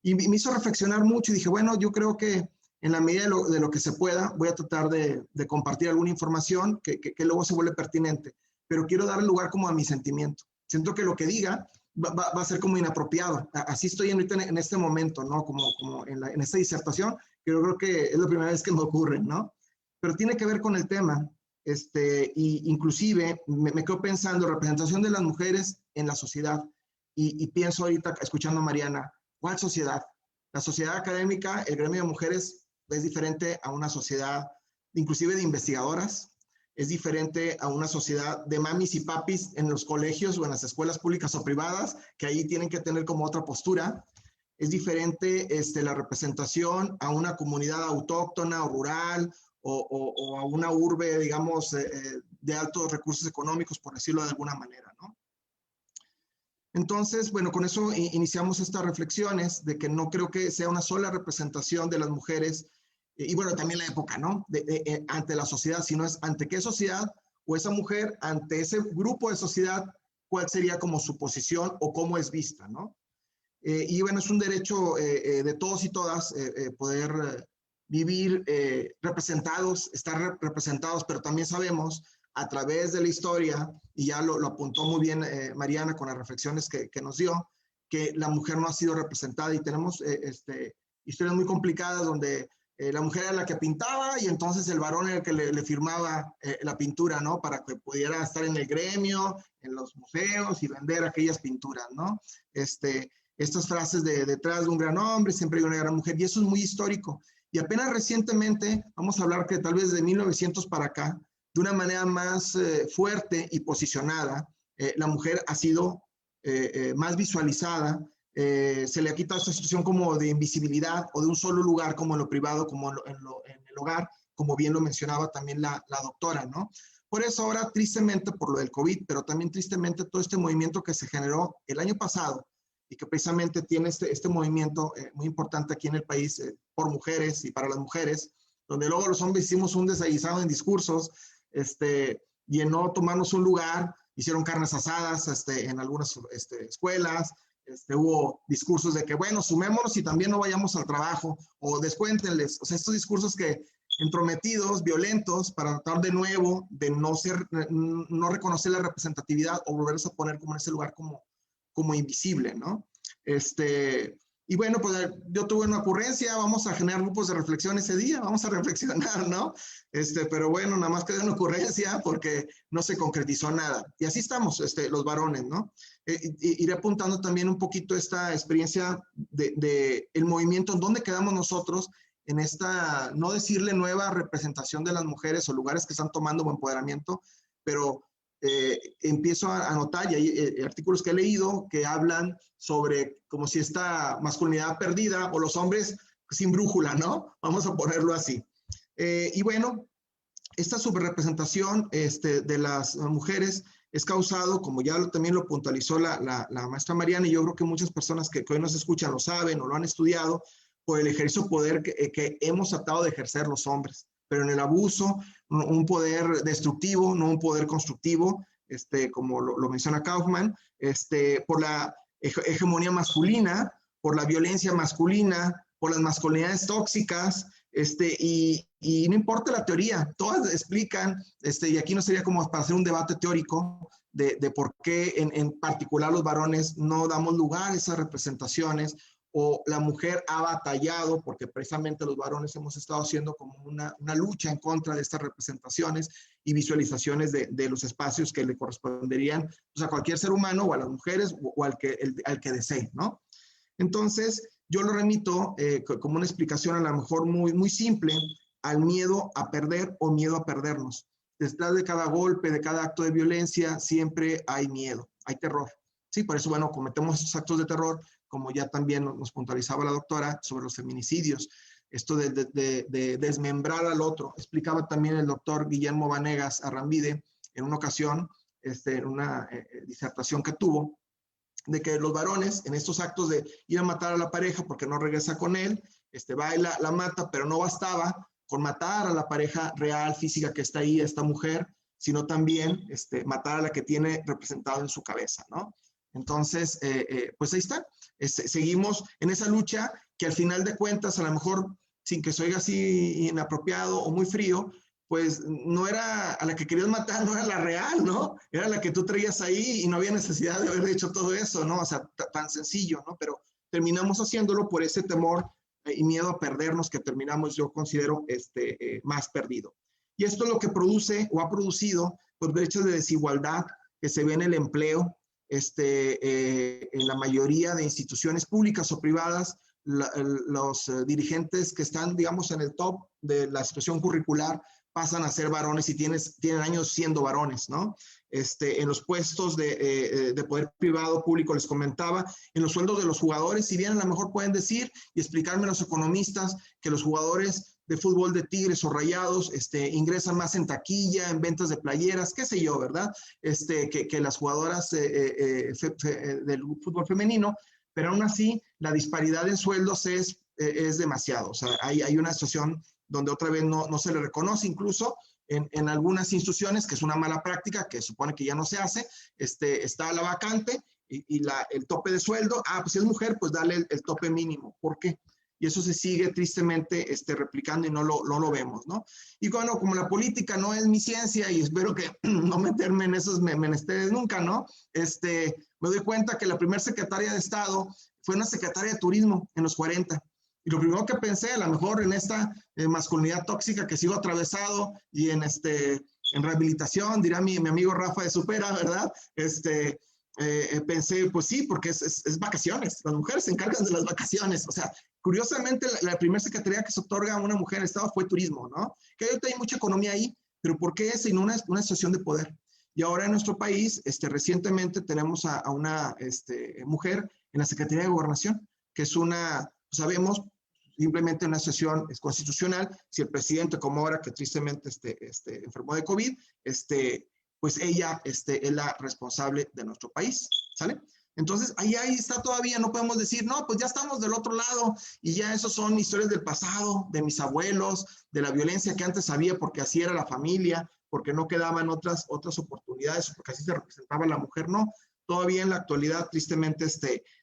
Y me hizo reflexionar mucho y dije, bueno, yo creo que en la medida de lo que se pueda, voy a tratar de compartir alguna información que luego se vuelve pertinente, pero quiero darle lugar como a mi sentimiento. Siento que lo que diga va a ser como inapropiado. Así estoy en este momento, ¿no? Como en esta disertación, que yo creo que es la primera vez que me ocurre, ¿no? Pero tiene que ver con el tema. Y inclusive me quedo pensando representación de las mujeres en la sociedad y pienso ahorita escuchando a Mariana, ¿cuál sociedad? La sociedad académica, el gremio de mujeres es diferente a una sociedad inclusive de investigadoras, es diferente a una sociedad de mamis y papis en los colegios o en las escuelas públicas o privadas, que ahí tienen que tener como otra postura. Es diferente la representación a una comunidad autóctona o rural o a una urbe, digamos, de altos recursos económicos, por decirlo de alguna manera, ¿no? Entonces, bueno, con eso iniciamos estas reflexiones de que no creo que sea una sola representación de las mujeres, y bueno, también la época, ¿no? Ante la sociedad, sino es ante qué sociedad o esa mujer, ante ese grupo de sociedad, cuál sería como su posición o cómo es vista, ¿no? Y bueno, es un derecho de todos y todas poder vivir representados, estar representados, pero también sabemos a través de la historia, y ya lo apuntó muy bien Mariana con las reflexiones que nos dio, que la mujer no ha sido representada y tenemos historias muy complicadas donde la mujer era la que pintaba y entonces el varón era el que le firmaba la pintura, ¿no? Para que pudiera estar en el gremio, en los museos y vender aquellas pinturas, ¿no? Estas frases de detrás de un gran hombre siempre hay una gran mujer, y eso es muy histórico. Y apenas recientemente, vamos a hablar que tal vez de 1900 para acá, de una manera más fuerte y posicionada, la mujer ha sido más visualizada, se le ha quitado esta situación como de invisibilidad o de un solo lugar como en lo privado, como en el hogar, como bien lo mencionaba también la doctora, ¿no? Por eso ahora, tristemente, por lo del COVID, pero también tristemente todo este movimiento que se generó el año pasado y que precisamente tiene este movimiento muy importante aquí en el país por mujeres y para las mujeres, donde luego los hombres hicimos un desaguisado en discursos, y en no tomarnos un lugar, hicieron carnes asadas en algunas escuelas, hubo discursos de que, bueno, sumémonos y también no vayamos al trabajo, o descuéntenles, o sea, estos discursos que entrometidos, violentos, para tratar de nuevo de no reconocer la representatividad o volverse a poner como en ese lugar como invisible, ¿no? Y bueno, pues yo tuve una ocurrencia, vamos a generar grupos de reflexión ese día, vamos a reflexionar, ¿no? Pero bueno, nada más quedó una ocurrencia porque no se concretizó nada. Y así estamos, los varones, ¿no? Iré apuntando también un poquito esta experiencia de el movimiento, en dónde quedamos nosotros en esta, no decirle nueva representación de las mujeres o lugares que están tomando empoderamiento, pero empiezo a notar, y hay artículos que he leído que hablan sobre como si esta masculinidad perdida o los hombres sin brújula, ¿no? Vamos a ponerlo así. Y bueno, esta subrepresentación de las mujeres es causado, como ya también lo puntualizó la maestra Mariana, y yo creo que muchas personas que hoy nos escuchan lo saben o lo han estudiado, por el ejercicio poder que hemos tratado de ejercer los hombres, pero en el abuso, un poder destructivo, no un poder constructivo, como lo menciona Kaufman, por la hegemonía masculina, por la violencia masculina, por las masculinidades tóxicas, Y no importa la teoría, todas explican, y aquí no sería como para hacer un debate teórico de por qué en particular los varones no damos lugar a esas representaciones, o la mujer ha batallado, porque precisamente los varones hemos estado haciendo como una lucha en contra de estas representaciones y visualizaciones de los espacios que le corresponderían pues, a cualquier ser humano, o a las mujeres, o al que desee, ¿no? Entonces, yo lo remito como una explicación a lo mejor muy, muy simple al miedo a perder o miedo a perdernos. Detrás de cada golpe, de cada acto de violencia, siempre hay miedo, hay terror. Sí, por eso, bueno, cometemos estos actos de terror, como ya también nos puntualizaba la doctora sobre los feminicidios, esto de desmembrar al otro. Explicaba también el doctor Guillermo Vanegas Arrambide en una ocasión, en una disertación que tuvo, de que los varones en estos actos de ir a matar a la pareja porque no regresa con él, va y la mata, pero no bastaba con matar a la pareja real, física que está ahí, esta mujer, sino también matar a la que tiene representado en su cabeza, ¿no? Entonces, pues ahí está. Seguimos en esa lucha que al final de cuentas, a lo mejor, sin que se oiga así inapropiado o muy frío, pues no era a la que querías matar, no era la real, ¿no? Era la que tú traías ahí y no había necesidad de haber hecho todo eso, ¿no? O sea, tan sencillo, ¿no? Pero terminamos haciéndolo por ese temor y miedo a perdernos que terminamos, yo considero, más perdido. Y esto es lo que produce o ha producido pues, brechas de desigualdad que se ve en el empleo, en la mayoría de instituciones públicas o privadas, los dirigentes que están, digamos, en el top de la situación curricular pasan a ser varones y tienen años siendo varones, ¿no? En los puestos de poder privado, público, les comentaba, en los sueldos de los jugadores, si bien a lo mejor pueden decir y explicarme los economistas que los jugadores de fútbol de Tigres o Rayados ingresan más en taquilla, en ventas de playeras, qué sé yo, ¿verdad? Que las jugadoras del fútbol femenino, pero aún así la disparidad en sueldos es demasiado. O sea, hay una situación donde otra vez no se le reconoce, incluso en algunas instituciones, que es una mala práctica, que supone que ya no se hace, está la vacante y el tope de sueldo, pues si es mujer, pues dale el tope mínimo. ¿Por qué? Y eso se sigue tristemente replicando y no lo vemos, ¿no? Y bueno, como la política no es mi ciencia y espero que no meterme en esos menesteres nunca, ¿no? Me doy cuenta que la primera secretaria de Estado fue una secretaria de turismo en los 40. Y lo primero que pensé, a lo mejor en esta masculinidad tóxica que sigo atravesado y en rehabilitación, dirá mi amigo Rafa de Supera, ¿verdad? Pensé, pues sí, porque es vacaciones. Las mujeres se encargan de las vacaciones. O sea, curiosamente, la primera secretaría que se otorga a una mujer en el Estado fue turismo, ¿no? Que ahorita hay mucha economía ahí, pero ¿por qué es en una situación de poder? Y ahora en nuestro país, recientemente tenemos a una mujer en la Secretaría de Gobernación, que es sabemos, simplemente una sesión constitucional, si el presidente, como ahora que tristemente enfermó de COVID, pues ella es la responsable de nuestro país, ¿sale? Entonces, ahí está todavía, no podemos decir, no, pues ya estamos del otro lado y ya esos son historias del pasado, de mis abuelos, de la violencia que antes había porque así era la familia, porque no quedaban otras oportunidades, porque así se representaba la mujer, no. Todavía en la actualidad, tristemente,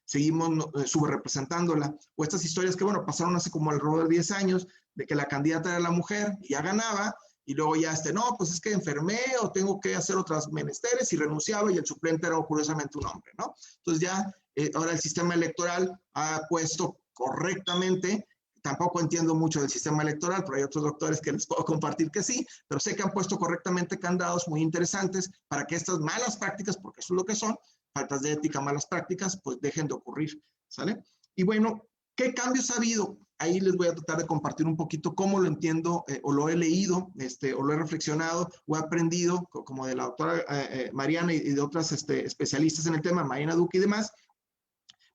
seguimos subrepresentándola. O estas historias que, bueno, pasaron hace como alrededor de 10 años, de que la candidata era la mujer y ya ganaba, y luego ya no, pues es que enfermé o tengo que hacer otras menesteres y renunciaba y el suplente era curiosamente un hombre, ¿no? Entonces ya, ahora el sistema electoral ha puesto correctamente, tampoco entiendo mucho del sistema electoral, pero hay otros doctores que les puedo compartir que sí, pero sé que han puesto correctamente candados muy interesantes para que estas malas prácticas, porque eso es lo que son, faltas de ética, malas prácticas, pues dejen de ocurrir, ¿sale? Y bueno, ¿qué cambios ha habido? Ahí les voy a tratar de compartir un poquito cómo lo entiendo o lo he leído, o lo he reflexionado o he aprendido, como de la doctora Mariana y de otras especialistas en el tema, Mariana Duque y demás.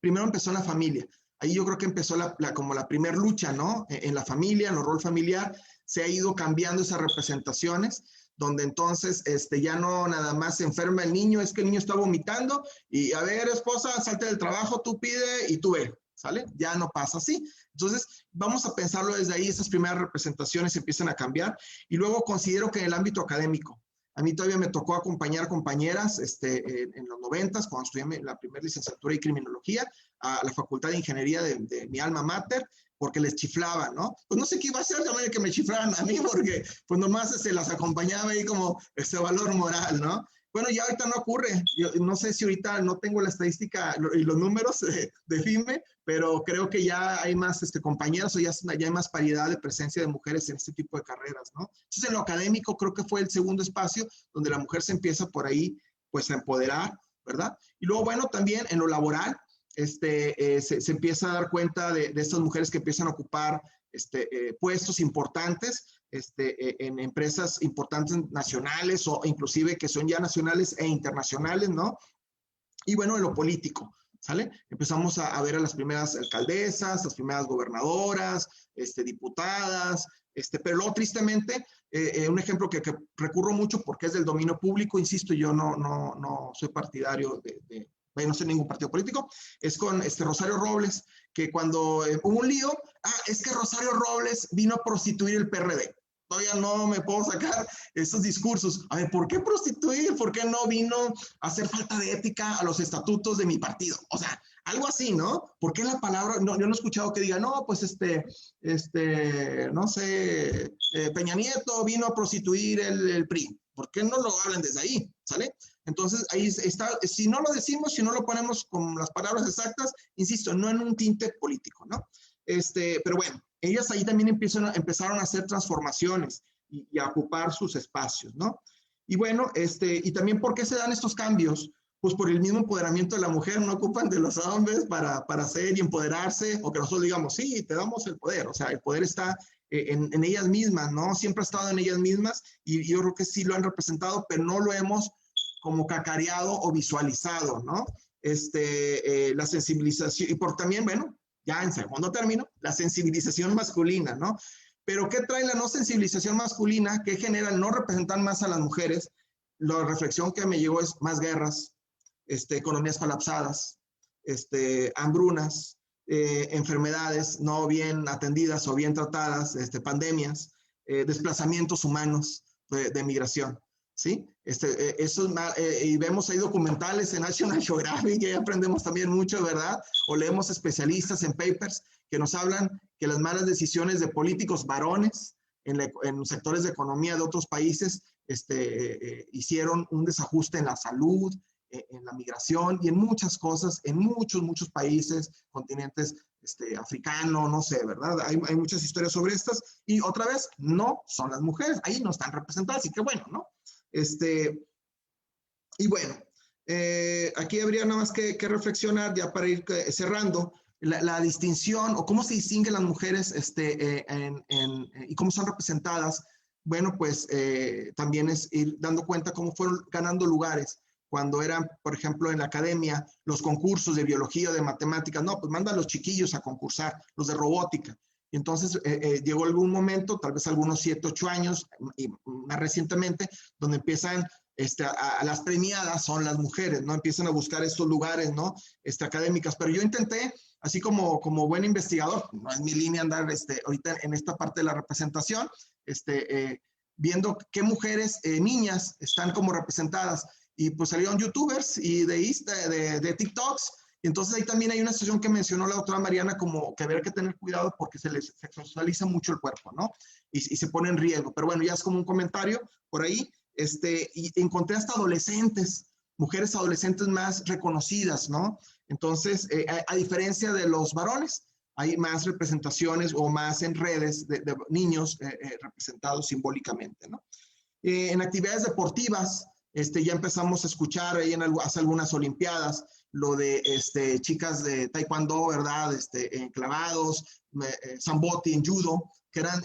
Primero empezó en la familia. Ahí yo creo que empezó como la primer lucha, ¿no? En la familia, en el rol familiar, se ha ido cambiando esas representaciones, donde entonces ya no nada más se enferma el niño, es que el niño está vomitando y a ver, esposa, salte del trabajo, tú pide y tú ve, ¿sale? Ya no pasa así. Entonces, vamos a pensarlo desde ahí, esas primeras representaciones empiezan a cambiar y luego considero que en el ámbito académico, A mí todavía me tocó acompañar compañeras en los 90s, cuando estudié la primera licenciatura en criminología, a la Facultad de Ingeniería de mi alma mater, porque les chiflaban, ¿no? Pues no sé qué iba a hacer también que me chiflaran a mí, porque pues nomás se las acompañaba ahí como ese valor moral, ¿no? Bueno, ya ahorita no ocurre. Yo no sé si ahorita no tengo la estadística y los números de FIME, pero creo que ya hay más compañeras o ya hay más paridad de presencia de mujeres en este tipo de carreras, ¿no? Entonces, en lo académico creo que fue el segundo espacio donde la mujer se empieza por ahí, pues, a empoderar, ¿verdad? Y luego, bueno, también en lo laboral, se empieza a dar cuenta de estas mujeres que empiezan a ocupar puestos importantes en empresas importantes nacionales o inclusive que son ya nacionales e internacionales, ¿no? Y bueno, en lo político, ¿sale? Empezamos a ver a las primeras alcaldesas, las primeras gobernadoras, diputadas, pero luego tristemente, un ejemplo que recurro mucho porque es del dominio público, insisto, yo no soy partidario no soy ningún partido político, es con Rosario Robles, que cuando hubo un lío, es que Rosario Robles vino a prostituir el PRD. Todavía no me puedo sacar esos discursos. A ver, ¿por qué prostituir? ¿Por qué no vino a hacer falta de ética a los estatutos de mi partido? O sea, algo así, ¿no? ¿Por qué la palabra? No, yo no he escuchado que diga, no, pues no sé, Peña Nieto vino a prostituir el PRI. ¿Por qué no lo hablan desde ahí? ¿Sale? Entonces, ahí está, si no lo decimos, si no lo ponemos con las palabras exactas, insisto, no en un tinte político, ¿no? Pero bueno, ellas ahí también empezaron a hacer transformaciones y a ocupar sus espacios, ¿no? Y bueno, y también, ¿por qué se dan estos cambios? Pues por el mismo empoderamiento de la mujer, no ocupan de los hombres para hacer y empoderarse, o que nosotros digamos, sí, te damos el poder, o sea, el poder está en ellas mismas, ¿no? Siempre ha estado en ellas mismas y yo creo que sí lo han representado, pero no lo hemos como cacareado o visualizado, ¿no? La sensibilización, y por también, bueno, ya en segundo término, la sensibilización masculina, ¿no? Pero ¿qué trae la no sensibilización masculina? ¿Qué genera el no representar más a las mujeres? La reflexión que me llegó es más guerras, economías colapsadas, hambrunas, enfermedades no bien atendidas o bien tratadas, pandemias, desplazamientos humanos de migración. ¿Sí? Eso es y vemos ahí documentales en National Geographic y ahí aprendemos también mucho, ¿verdad? O leemos especialistas en papers que nos hablan que las malas decisiones de políticos varones en sectores de economía de otros países hicieron un desajuste en la salud, en la migración y en muchas cosas, en muchos países, continentes africano, no sé, ¿verdad? Hay muchas historias sobre estas y otra vez, no son las mujeres, ahí no están representadas y qué bueno, ¿no? Y bueno, aquí habría nada más que reflexionar ya para ir cerrando la distinción o cómo se distinguen las mujeres y cómo son representadas. Bueno, pues también es ir dando cuenta cómo fueron ganando lugares cuando eran, por ejemplo, en la academia, los concursos de biología o de matemáticas. No, pues mandan a los chiquillos a concursar, los de robótica. Y entonces llegó algún momento, tal vez algunos 7, 8 años, y más recientemente, donde empiezan a las premiadas son las mujeres, ¿no? Empiezan a buscar estos lugares, ¿no? Académicas. Pero yo intenté, así como buen investigador, no es mi línea andar ahorita en esta parte de la representación, viendo qué mujeres, niñas, están como representadas. Y pues salieron youtubers y de TikToks. Y entonces ahí también hay una situación que mencionó la doctora Mariana, como que habría que tener cuidado porque se les sexualiza mucho el cuerpo, ¿no? Y se pone en riesgo. Pero bueno, ya es como un comentario por ahí. Y encontré hasta adolescentes, mujeres adolescentes más reconocidas, ¿no? Entonces, a diferencia de los varones, hay más representaciones o más en redes de niños representados simbólicamente, ¿no? En actividades deportivas, ya empezamos a escuchar ahí hace algunas olimpiadas lo de chicas de taekwondo, ¿verdad? Clavados, zamboti en judo, que eran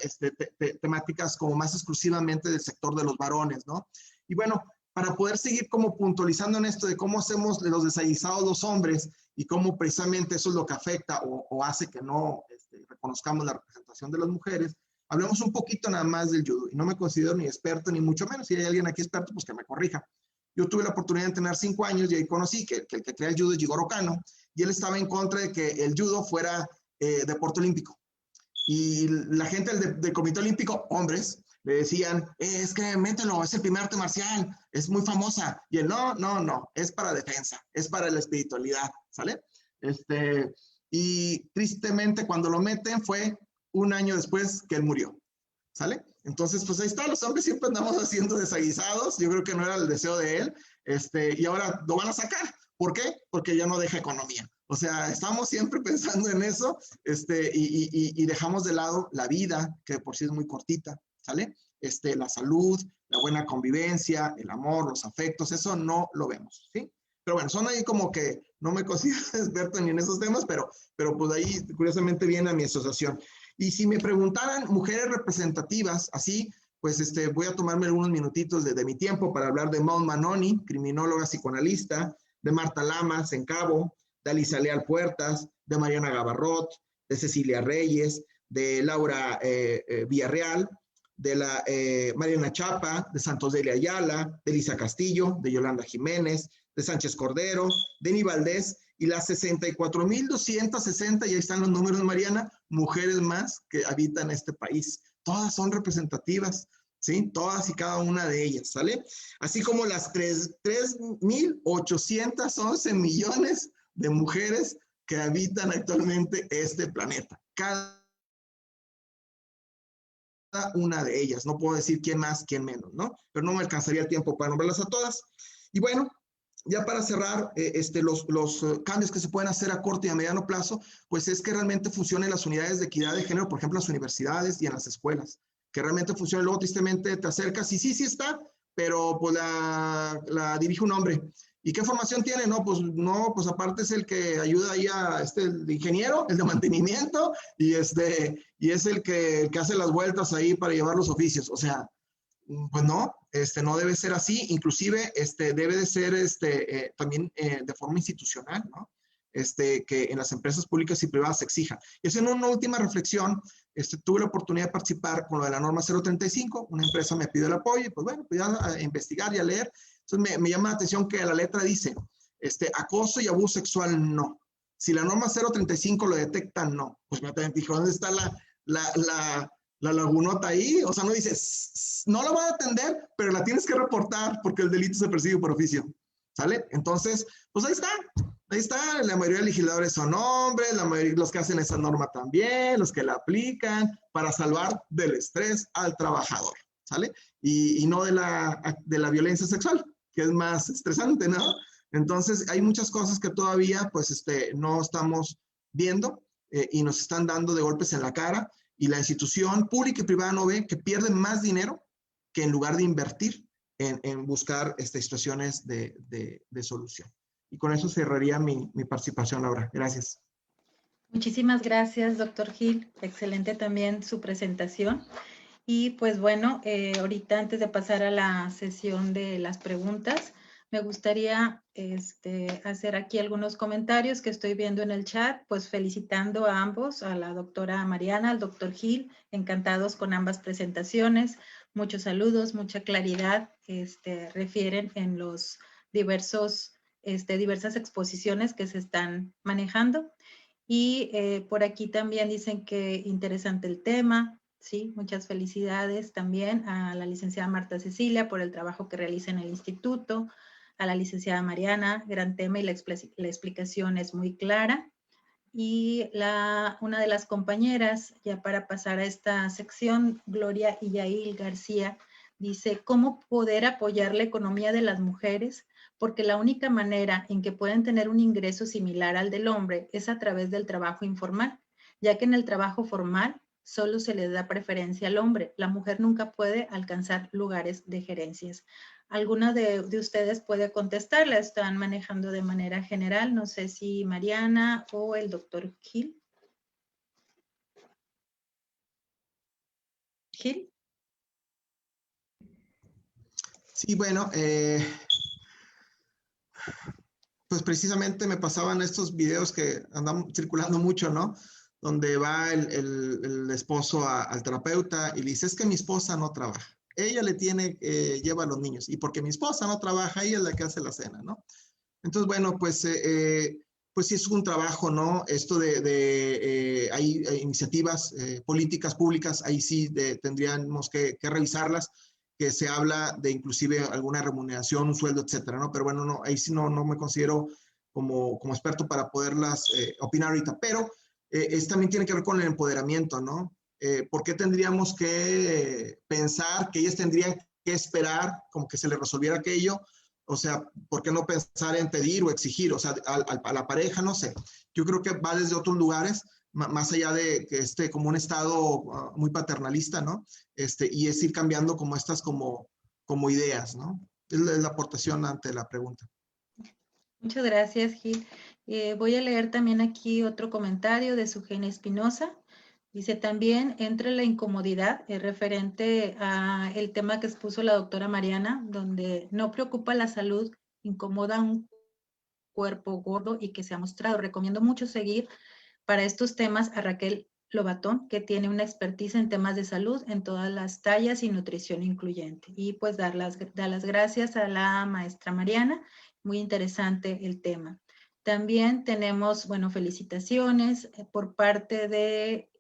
temáticas como más exclusivamente del sector de los varones, ¿no? Y bueno, para poder seguir como puntualizando en esto de cómo hacemos los desaguisados los hombres y cómo precisamente eso es lo que afecta o hace que no reconozcamos la representación de las mujeres, hablemos un poquito nada más del judo. Y no me considero ni experto, ni mucho menos. Si hay alguien aquí experto, pues que me corrija. Yo tuve la oportunidad de tener 5 años y ahí conocí que el que crea el judo es Jigoro Kano, y él estaba en contra de que el judo fuera deporte olímpico. Y la gente del Comité Olímpico, hombres, le decían, es que mételo, es el primer arte marcial, es muy famosa. Y él, no, es para defensa, es para la espiritualidad, ¿sale? Y tristemente cuando lo meten fue un año después que él murió, ¿sale? Entonces, pues ahí está, los hombres siempre andamos haciendo desaguisados, yo creo que no era el deseo de él, y ahora lo van a sacar. ¿Por qué? Porque ya no deja economía. O sea, estamos siempre pensando en eso, y dejamos de lado la vida, que por sí es muy cortita, ¿sale? La salud, la buena convivencia, el amor, los afectos, eso no lo vemos, ¿sí? Pero bueno, son ahí como que no me considero experto ni en esos temas, pero pues ahí curiosamente viene a mi asociación. Y si me preguntaran mujeres representativas, así, pues voy a tomarme algunos minutitos de mi tiempo para hablar de Maud Manoni, criminóloga psicoanalista, de Marta Lamas en Cabo, de Alicia Leal Puertas, de Mariana Gabarrot, de Cecilia Reyes, de Laura Villarreal, de la Mariana Chapa, de Santos Delia Ayala, de Elisa Castillo, de Yolanda Jiménez, de Sánchez Cordero, de Ni Valdés, y las 64,260, y ahí están los números, Mariana, mujeres más que habitan este país. Todas son representativas, ¿sí? Todas y cada una de ellas, ¿sale? Así como las 3,811 millones de mujeres que habitan actualmente este planeta. Cada una de ellas. No puedo decir quién más, quién menos, ¿no? Pero no me alcanzaría el tiempo para nombrarlas a todas. Y bueno, ya para cerrar, los cambios que se pueden hacer a corto y a mediano plazo, pues es que realmente funcionen las unidades de equidad de género, por ejemplo, en las universidades y en las escuelas, que realmente funcione. Luego, tristemente, te acercas y sí está, pero pues la dirige un hombre. ¿Y qué formación tiene? No, pues aparte es el que ayuda ahí el de ingeniero, el de mantenimiento, y es el que hace las vueltas ahí para llevar los oficios. O sea, pues no, no debe ser así, inclusive debe de ser también de forma institucional, ¿no? Que en las empresas públicas y privadas se exija. Y haciendo una última reflexión, tuve la oportunidad de participar con lo de la norma 035, una empresa me pidió el apoyo, y pues bueno, pues ya a investigar y a leer. Entonces me llama la atención que la letra dice, acoso y abuso sexual no. Si la norma 035 lo detecta, no. Pues me dije, ¿dónde está la lagunota ahí? O sea, no dices, no la va a atender, pero la tienes que reportar porque el delito se persigue por oficio, ¿sale? Entonces, pues ahí está, la mayoría de legisladores son hombres, la mayoría, los que hacen esa norma también, los que la aplican para salvar del estrés al trabajador, ¿sale? Y no de la violencia sexual, que es más estresante, ¿no? Entonces, hay muchas cosas que todavía, pues, no estamos viendo y nos están dando de golpes en la cara, y la institución pública y privada no ve que pierden más dinero que en lugar de invertir en buscar situaciones de solución. Y con eso cerraría mi participación, Laura. Gracias. Muchísimas gracias, doctor Gil. Excelente también su presentación. Y pues bueno, ahorita antes de pasar a la sesión de las preguntas, me gustaría hacer aquí algunos comentarios que estoy viendo en el chat, pues felicitando a ambos, a la doctora Mariana, al doctor Gil, encantados con ambas presentaciones. Muchos saludos, mucha claridad refieren en los diversas exposiciones que se están manejando. Y por aquí también dicen que interesante el tema. Sí, muchas felicidades también a la licenciada Marta Cecilia por el trabajo que realiza en el instituto, a la licenciada Mariana, gran tema y la explicación es muy clara. Y una de las compañeras, ya para pasar a esta sección, Gloria Iyail García, dice, ¿cómo poder apoyar la economía de las mujeres? Porque la única manera en que pueden tener un ingreso similar al del hombre es a través del trabajo informal, ya que en el trabajo formal solo se le da preferencia al hombre. La mujer nunca puede alcanzar lugares de gerencias. ¿Alguna de ustedes puede contestar? La están manejando de manera general. No sé si Mariana o el doctor Gil. ¿Gil? Sí, bueno, pues precisamente me pasaban estos videos que andan circulando mucho, ¿no? Donde va el esposo al terapeuta y le dice, es que mi esposa no trabaja. Ella lleva a los niños. Y porque mi esposa no trabaja, ella es la que hace la cena, ¿no? Entonces, bueno, pues pues sí es un trabajo, ¿no? Esto hay iniciativas políticas públicas, ahí sí tendríamos que revisarlas, que se habla de inclusive alguna remuneración, un sueldo, etcétera, ¿no? Pero bueno, no, ahí sí no me considero como experto para poderlas opinar ahorita, pero también tiene que ver con el empoderamiento, ¿no? ¿Por qué tendríamos que pensar que ellas tendrían que esperar como que se les resolviera aquello? O sea, ¿por qué no pensar en pedir o exigir? O sea, a la pareja, no sé. Yo creo que va desde otros lugares, más allá de que como un estado muy paternalista, ¿no? Y es ir cambiando como estas como ideas, ¿no? Es la aportación ante la pregunta. Muchas gracias, Gil. Voy a leer también aquí otro comentario de Sujena Espinosa. Dice también, entre la incomodidad, referente a el tema que expuso la doctora Mariana, donde no preocupa la salud, incomoda un cuerpo gordo y que se ha mostrado. Recomiendo mucho seguir para estos temas a Raquel Lobatón, que tiene una expertise en temas de salud en todas las tallas y nutrición incluyente. Y pues dar las gracias a la maestra Mariana. Muy interesante el tema. También tenemos, bueno, felicitaciones por parte de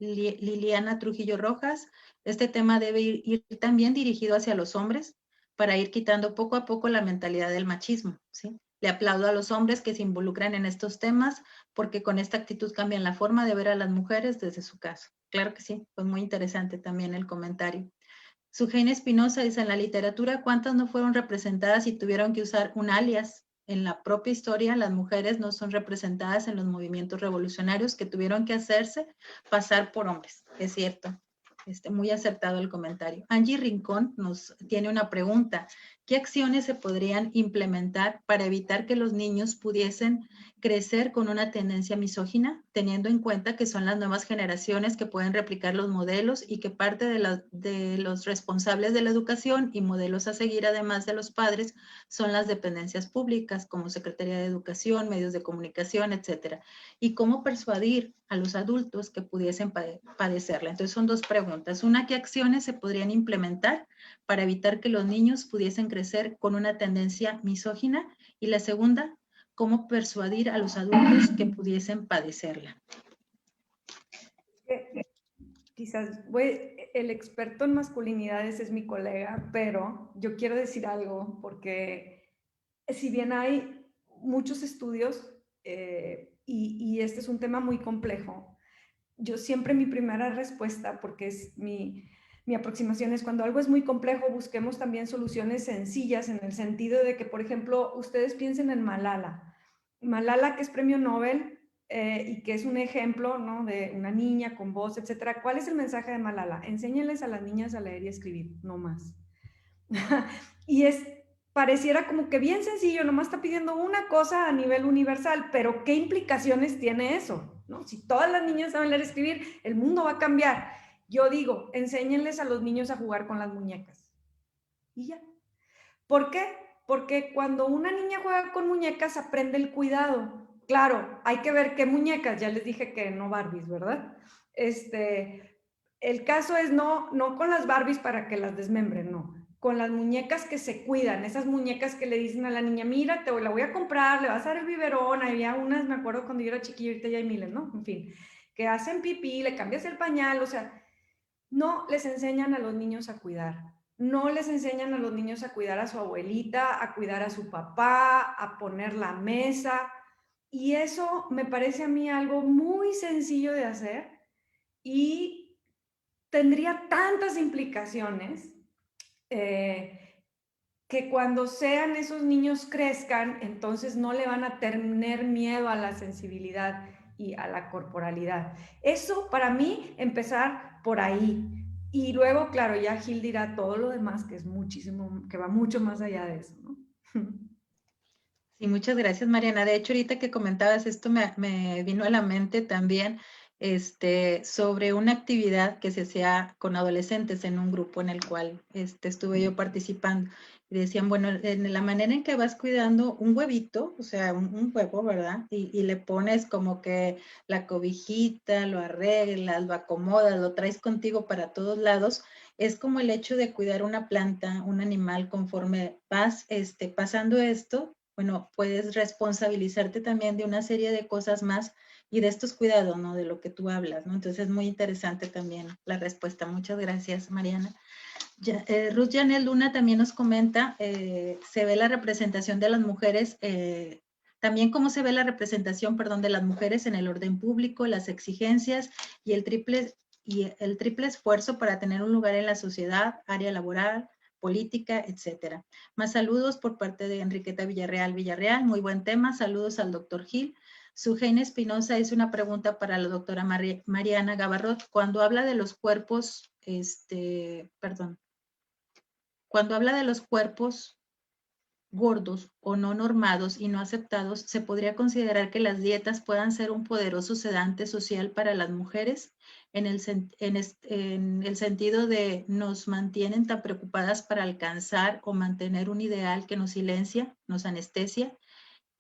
Liliana Trujillo Rojas. Este tema debe ir también dirigido hacia los hombres para ir quitando poco a poco la mentalidad del machismo, ¿sí? Le aplaudo a los hombres que se involucran en estos temas porque con esta actitud cambian la forma de ver a las mujeres desde su caso. Claro que sí, pues muy interesante también el comentario. Sujena Espinosa dice, en la literatura, ¿cuántas no fueron representadas y tuvieron que usar un alias? En la propia historia, las mujeres no son representadas en los movimientos revolucionarios que tuvieron que hacerse pasar por hombres. Es cierto. Muy acertado el comentario. Angie Rincón nos tiene una pregunta. ¿Qué acciones se podrían implementar para evitar que los niños pudiesen crecer con una tendencia misógina, teniendo en cuenta que son las nuevas generaciones que pueden replicar los modelos y que parte de los responsables de la educación y modelos a seguir, además de los padres, son las dependencias públicas como Secretaría de Educación, medios de comunicación, etcétera? Y cómo persuadir a los adultos que pudiesen padecerla. Entonces son dos preguntas. Una, ¿qué acciones se podrían implementar para evitar que los niños pudiesen crecer con una tendencia misógina? Y la segunda, ¿cómo persuadir a los adultos que pudiesen padecerla? Quizás el experto en masculinidades es mi colega, pero yo quiero decir algo porque si bien hay muchos estudios y este es un tema muy complejo, yo siempre mi primera respuesta, porque es mi aproximación, es cuando algo es muy complejo, busquemos también soluciones sencillas en el sentido de que, por ejemplo, ustedes piensen en Malala. Malala, que es premio Nobel y que es un ejemplo, ¿no?, de una niña con voz, etcétera. ¿Cuál es el mensaje de Malala? Enséñenles a las niñas a leer y escribir, no más. Y pareciera como que bien sencillo, nomás está pidiendo una cosa a nivel universal, pero ¿qué implicaciones tiene eso? ¿No? Si todas las niñas saben leer y escribir, el mundo va a cambiar. Yo digo, enséñenles a los niños a jugar con las muñecas. Y ya. ¿Por qué? Porque cuando una niña juega con muñecas, aprende el cuidado. Claro, hay que ver qué muñecas, ya les dije que no Barbies, ¿verdad? El caso es no con las Barbies para que las desmembren, no. Con las muñecas que se cuidan, esas muñecas que le dicen a la niña, mira, te la voy a comprar, le vas a dar el biberón. Había unas, me acuerdo cuando yo era chiquilla, ahorita ya hay miles, ¿no? En fin, que hacen pipí, le cambias el pañal, o sea, no les enseñan a los niños a cuidar. No les enseñan a los niños a cuidar a su abuelita, a cuidar a su papá, a poner la mesa. Y eso me parece a mí algo muy sencillo de hacer y tendría tantas implicaciones que cuando sean esos niños crezcan, entonces no le van a tener miedo a la sensibilidad y a la corporalidad. Eso para mí, empezar por ahí. Y luego, claro, ya Gil dirá todo lo demás, que es muchísimo, que va mucho más allá de eso, ¿no? Sí, muchas gracias, Mariana. De hecho, ahorita que comentabas esto, me vino a la mente también sobre una actividad que se hacía con adolescentes en un grupo en el cual estuve yo participando. Y decían, bueno, en la manera en que vas cuidando un huevito, o sea, un huevo, ¿verdad? Y le pones como que la cobijita, lo arreglas, lo acomodas, lo traes contigo para todos lados. Es como el hecho de cuidar una planta, un animal, conforme vas pasando esto, bueno, puedes responsabilizarte también de una serie de cosas más y de estos cuidados, ¿no? De lo que tú hablas, ¿no? Entonces es muy interesante también la respuesta. Muchas gracias, Mariana. Ruth Janel Luna también nos comenta, se ve la representación de las mujeres, también cómo se ve la representación, perdón, de las mujeres en el orden público, las exigencias y el triple esfuerzo para tener un lugar en la sociedad, área laboral, política, etcétera. Más saludos por parte de Enriqueta Villarreal. Muy buen tema. Saludos al doctor Gil. Sujeina Espinosa hizo una pregunta para la doctora Mariana Gabarrot. Cuando habla de los cuerpos, cuando habla de los cuerpos gordos o no normados y no aceptados, ¿se podría considerar que las dietas puedan ser un poderoso sedante social para las mujeres en el sentido de nos mantienen tan preocupadas para alcanzar o mantener un ideal que nos silencia, nos anestesia,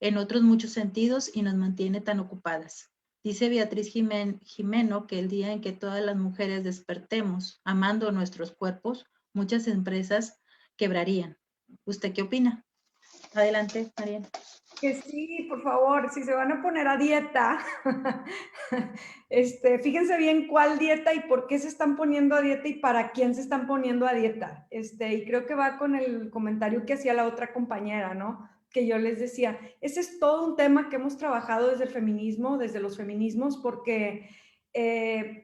en otros muchos sentidos y nos mantiene tan ocupadas? Dice Beatriz Jimeno que el día en que todas las mujeres despertemos amando nuestros cuerpos, muchas empresas quebrarían. ¿Usted qué opina? Adelante, Mariana. Que sí, por favor, si se van a poner a dieta, fíjense bien cuál dieta y por qué se están poniendo a dieta y para quién se están poniendo a dieta. Y creo que va con el comentario que hacía la otra compañera, ¿no? Que yo les decía, ese es todo un tema que hemos trabajado desde el feminismo, desde los feminismos, porque,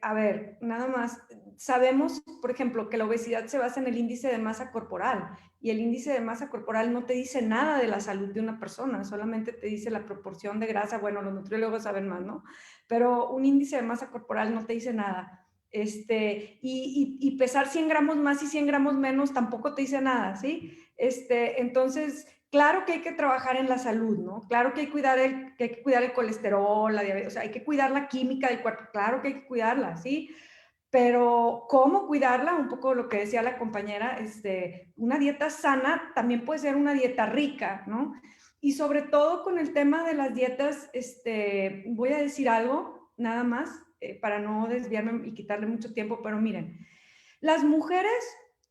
a ver, nada más, sabemos, por ejemplo, que la obesidad se basa en el índice de masa corporal y el índice de masa corporal no te dice nada de la salud de una persona, solamente te dice la proporción de grasa. Bueno, los nutriólogos saben más, ¿no? Pero un índice de masa corporal no te dice nada. Y pesar 100 gramos más y 100 gramos menos tampoco te dice nada, ¿sí? Entonces, claro que hay que trabajar en la salud, ¿no? Claro que hay que cuidar el colesterol, la diabetes, o sea, hay que cuidar la química del cuerpo, claro que hay que cuidarla, ¿sí? Pero ¿cómo cuidarla? Un poco lo que decía la compañera, una dieta sana también puede ser una dieta rica, ¿no? Y sobre todo con el tema de las dietas, voy a decir algo, nada más, para no desviarme y quitarle mucho tiempo, pero miren, las mujeres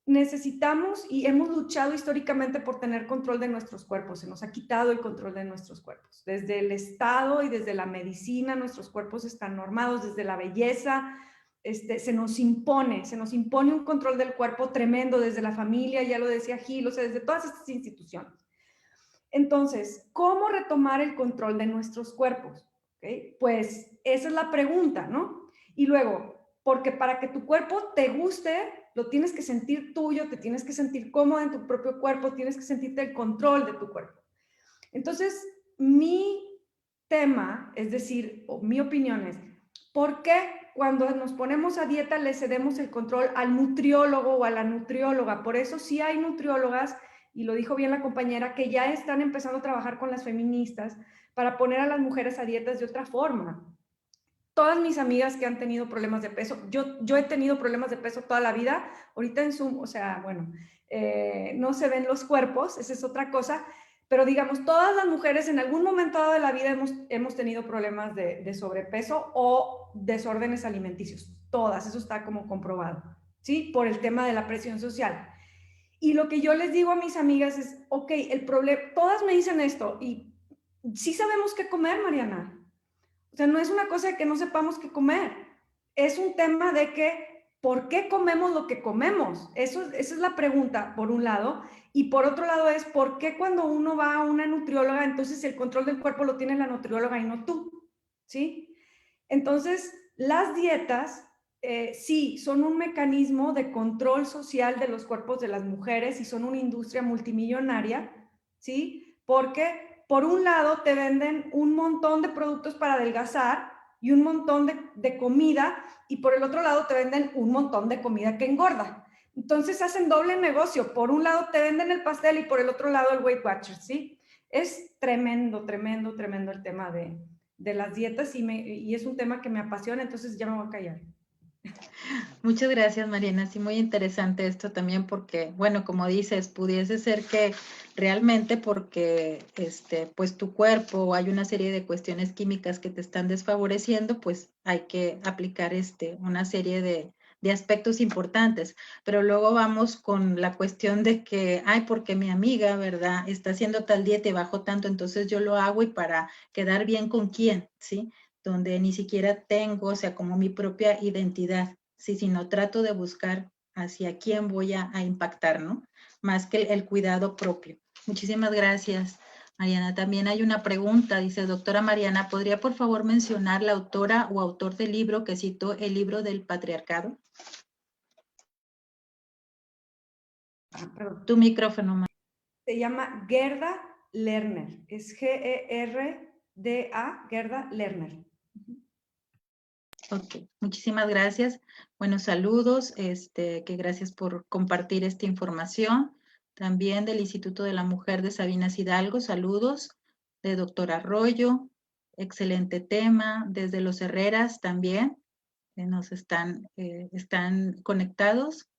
necesitamos y hemos luchado históricamente por tener control de nuestros cuerpos. Se nos ha quitado el control de nuestros cuerpos. Desde el Estado y desde la medicina, nuestros cuerpos están normados, desde la belleza, se nos impone un control del cuerpo tremendo desde la familia, ya lo decía Gil, o sea, desde todas estas instituciones. Entonces, ¿cómo retomar el control de nuestros cuerpos? ¿Okay? Pues esa es la pregunta, ¿no? Y luego, porque para que tu cuerpo te guste, lo tienes que sentir tuyo, te tienes que sentir cómodo en tu propio cuerpo, tienes que sentirte el control de tu cuerpo. Entonces, mi tema, es decir, o mi opinión es, ¿por qué cuando nos ponemos a dieta le cedemos el control al nutriólogo o a la nutrióloga? Por eso sí hay nutriólogas, y lo dijo bien la compañera, que ya están empezando a trabajar con las feministas para poner a las mujeres a dietas de otra forma. Todas mis amigas que han tenido problemas de peso, yo he tenido problemas de peso toda la vida, ahorita en Zoom, o sea, bueno, no se ven los cuerpos, esa es otra cosa, pero digamos, todas las mujeres en algún momento dado de la vida hemos tenido problemas de sobrepeso o desórdenes alimenticios, todas, eso está como comprobado, ¿sí? Por el tema de la presión social. Y lo que yo les digo a mis amigas es, ok, el problema, todas me dicen esto, y sí sabemos qué comer, Mariana. O sea, no es una cosa de que no sepamos qué comer, es un tema de que, ¿por qué comemos lo que comemos? Esa es la pregunta, por un lado. Y por otro lado es, ¿por qué cuando uno va a una nutrióloga, entonces el control del cuerpo lo tiene la nutrióloga y no tú? ¿Sí? Entonces, las dietas, sí, son un mecanismo de control social de los cuerpos de las mujeres y son una industria multimillonaria, ¿sí? Porque, por un lado, te venden un montón de productos para adelgazar y un montón de comida, y por el otro lado te venden un montón de comida que engorda. Entonces hacen doble negocio. Por un lado te venden el pastel y por el otro lado el Weight Watchers, ¿sí? Es tremendo, tremendo, tremendo el tema de las dietas y es un tema que me apasiona, entonces ya me voy a callar. Muchas gracias, Mariana. Sí, muy interesante esto también porque, bueno, como dices, pudiese ser que realmente porque, pues tu cuerpo, hay una serie de cuestiones químicas que te están desfavoreciendo, pues hay que aplicar, una serie de de aspectos importantes, pero luego vamos con la cuestión de que, ay, porque mi amiga, ¿verdad? Está haciendo tal dieta y bajo tanto, entonces yo lo hago y para quedar bien con quién, ¿sí? Donde ni siquiera tengo, o sea, como mi propia identidad, ¿sí? Sino trato de buscar hacia quién voy a impactar, ¿no? Más que el cuidado propio. Muchísimas gracias, Mariana. También hay una pregunta, dice, doctora Mariana, ¿podría por favor mencionar la autora o autor del libro que citó, el libro del patriarcado? Tu micrófono, Mariana. Se llama Gerda Lerner, es Gerda, Gerda Lerner. Ok, muchísimas gracias. Bueno, saludos, que gracias por compartir esta información. También del Instituto de la Mujer de Sabinas Hidalgo, saludos. De doctor Arroyo, excelente tema. Desde los Herreras también, nos están conectados.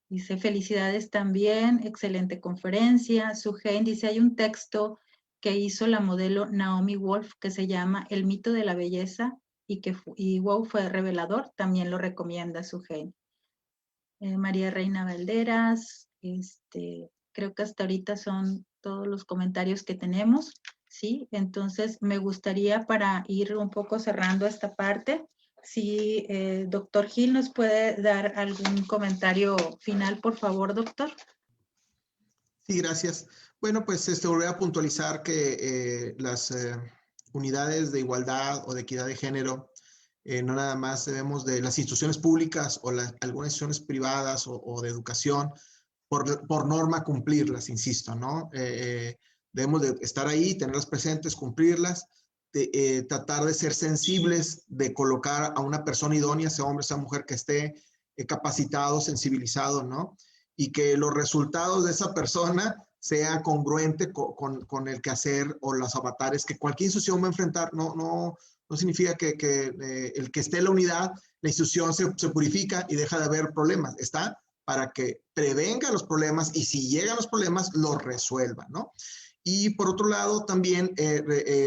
Dice, felicidades también, excelente conferencia. Sugen dice, hay un texto que hizo la modelo Naomi Wolf que se llama El mito de la belleza y wow, fue revelador, también lo recomienda Sugen. María Reina Valderas, creo que hasta ahorita son todos los comentarios que tenemos, ¿sí? Entonces me gustaría para ir un poco cerrando esta parte, si doctor Gil nos puede dar algún comentario final, por favor, doctor. Sí, gracias. Bueno, pues volver a puntualizar que las unidades de igualdad o de equidad de género, no nada más debemos de las instituciones públicas o algunas instituciones privadas o de educación, por norma cumplirlas, insisto, ¿no? Debemos de estar ahí, tenerlas presentes, cumplirlas, tratar de ser sensibles, de colocar a una persona idónea, sea hombre, sea mujer, que esté capacitado, sensibilizado, ¿no? Y que los resultados de esa persona sea congruente con el quehacer o los avatares que cualquier institución va a enfrentar. No significa que el que esté en la unidad, la institución se purifica y deja de haber problemas. Está para que prevenga los problemas y si llegan los problemas, los resuelva, ¿no? Y por otro lado, también